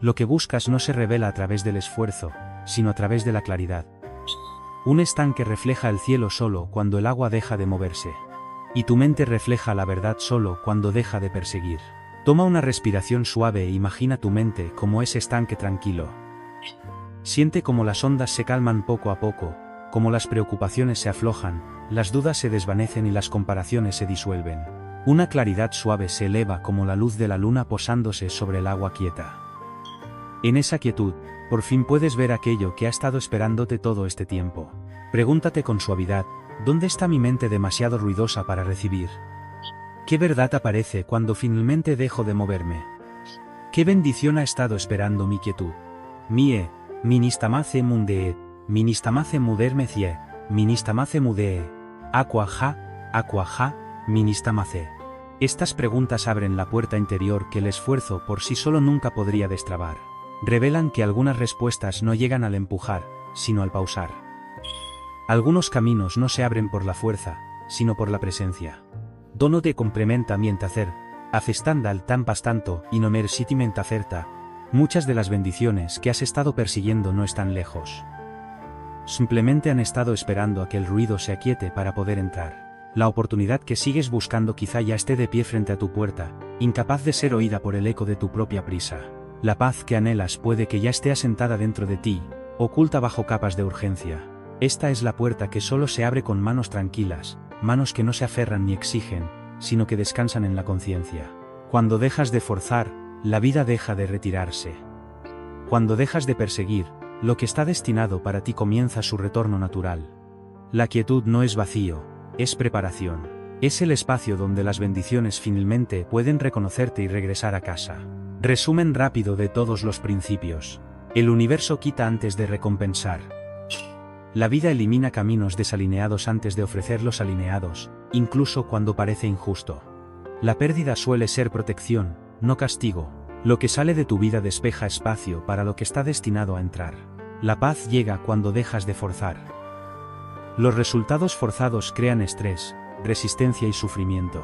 Lo que buscas no se revela a través del esfuerzo, sino a través de la claridad. Un estanque refleja el cielo solo cuando el agua deja de moverse. Y tu mente refleja la verdad solo cuando deja de perseguir. Toma una respiración suave e imagina tu mente como ese estanque tranquilo. Siente como las ondas se calman poco a poco, como las preocupaciones se aflojan, las dudas se desvanecen y las comparaciones se disuelven. Una claridad suave se eleva como la luz de la luna posándose sobre el agua quieta. En esa quietud, por fin puedes ver aquello que ha estado esperándote todo este tiempo. Pregúntate con suavidad, ¿dónde está mi mente demasiado ruidosa para recibir? ¿Qué verdad aparece cuando finalmente dejo de moverme? ¿Qué bendición ha estado esperando mi quietud? Mie, ministamace mundee, ministamace mudermecie, ministamace mudee, aquaja, ministamace. Estas preguntas abren la puerta interior que el esfuerzo por sí solo nunca podría destrabar. Revelan que algunas respuestas no llegan al empujar, sino al pausar. Algunos caminos no se abren por la fuerza, sino por la presencia. Dono te complementa mientacer, afestandal tampas tanto y no mercitimenta acerta. Muchas de las bendiciones que has estado persiguiendo no están lejos. Simplemente han estado esperando a que el ruido se aquiete para poder entrar. La oportunidad que sigues buscando quizá ya esté de pie frente a tu puerta, incapaz de ser oída por el eco de tu propia prisa. La paz que anhelas puede que ya esté asentada dentro de ti, oculta bajo capas de urgencia. Esta es la puerta que solo se abre con manos tranquilas, manos que no se aferran ni exigen, sino que descansan en la conciencia. Cuando dejas de forzar, la vida deja de retirarse. Cuando dejas de perseguir, lo que está destinado para ti comienza su retorno natural. La quietud no es vacío, es preparación. Es el espacio donde las bendiciones finalmente pueden reconocerte y regresar a casa. Resumen rápido de todos los principios. El universo quita antes de recompensar. La vida elimina caminos desalineados antes de ofrecer los alineados, incluso cuando parece injusto. La pérdida suele ser protección, no castigo. Lo que sale de tu vida despeja espacio para lo que está destinado a entrar. La paz llega cuando dejas de forzar. Los resultados forzados crean estrés, resistencia y sufrimiento.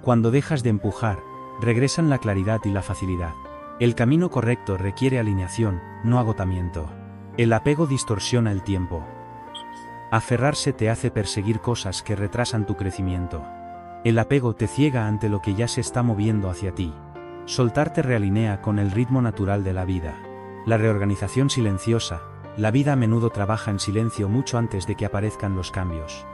Cuando dejas de empujar, regresan la claridad y la facilidad. El camino correcto requiere alineación, no agotamiento. El apego distorsiona el tiempo. Aferrarse te hace perseguir cosas que retrasan tu crecimiento. El apego te ciega ante lo que ya se está moviendo hacia ti. Soltar te realinea con el ritmo natural de la vida. La reorganización silenciosa. La vida a menudo trabaja en silencio mucho antes de que aparezcan los cambios.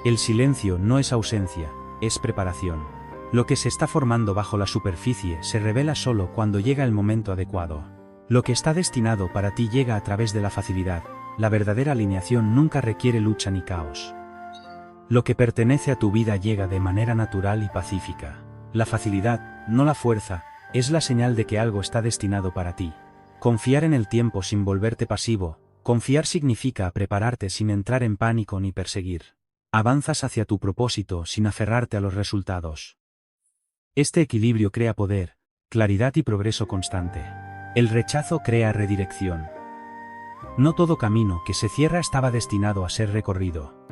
El silencio no es ausencia, es preparación. Lo que se está formando bajo la superficie se revela solo cuando llega el momento adecuado. Lo que está destinado para ti llega a través de la facilidad. La verdadera alineación nunca requiere lucha ni caos. Lo que pertenece a tu vida llega de manera natural y pacífica. La facilidad, no la fuerza, es la señal de que algo está destinado para ti. Confiar en el tiempo sin volverte pasivo. Confiar significa prepararte sin entrar en pánico ni perseguir. Avanzas hacia tu propósito sin aferrarte a los resultados. Este equilibrio crea poder, claridad y progreso constante. El rechazo crea redirección. No todo camino que se cierra estaba destinado a ser recorrido.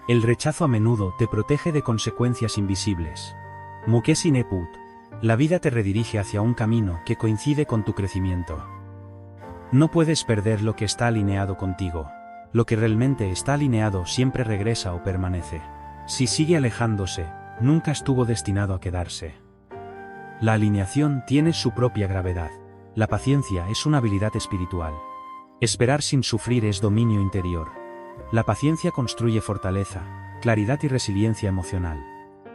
El rechazo a menudo te protege de consecuencias invisibles. Mukesi Neput. La vida te redirige hacia un camino que coincide con tu crecimiento. No puedes perder lo que está alineado contigo. Lo que realmente está alineado siempre regresa o permanece. Si sigue alejándose, nunca estuvo destinado a quedarse. La alineación tiene su propia gravedad. La paciencia es una habilidad espiritual. Esperar sin sufrir es dominio interior. La paciencia construye fortaleza, claridad y resiliencia emocional.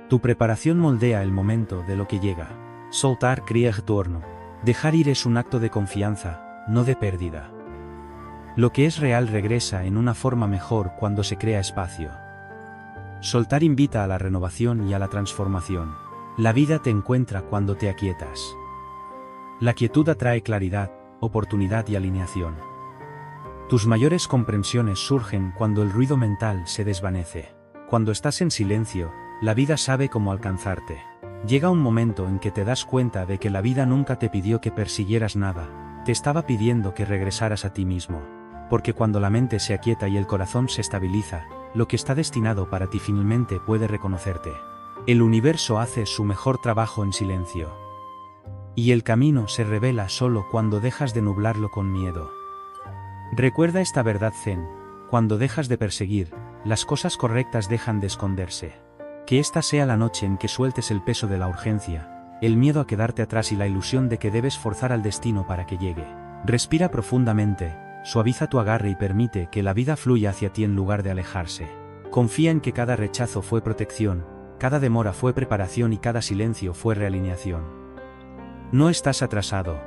Tu preparación moldea el momento de lo que llega. Soltar crea retorno. Dejar ir es un acto de confianza, no de pérdida. Lo que es real regresa en una forma mejor cuando se crea espacio. Soltar invita a la renovación y a la transformación. La vida te encuentra cuando te aquietas. La quietud atrae claridad, oportunidad y alineación. Tus mayores comprensiones surgen cuando el ruido mental se desvanece. Cuando estás en silencio, la vida sabe cómo alcanzarte. Llega un momento en que te das cuenta de que la vida nunca te pidió que persiguieras nada, te estaba pidiendo que regresaras a ti mismo. Porque cuando la mente se aquieta y el corazón se estabiliza, lo que está destinado para ti finalmente puede reconocerte. El universo hace su mejor trabajo en silencio. Y el camino se revela solo cuando dejas de nublarlo con miedo. Recuerda esta verdad zen: cuando dejas de perseguir, las cosas correctas dejan de esconderse. Que esta sea la noche en que sueltes el peso de la urgencia, el miedo a quedarte atrás y la ilusión de que debes forzar al destino para que llegue. Respira profundamente, suaviza tu agarre y permite que la vida fluya hacia ti en lugar de alejarse. Confía en que cada rechazo fue protección, cada demora fue preparación y cada silencio fue realineación. No estás atrasado.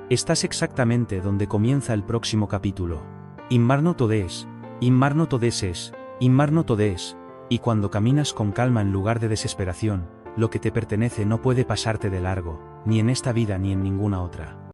Estás exactamente donde comienza el próximo capítulo. Inmarno todes, inmarno todeses, inmarno todes. Y cuando caminas con calma en lugar de desesperación, lo que te pertenece no puede pasarte de largo, ni en esta vida ni en ninguna otra.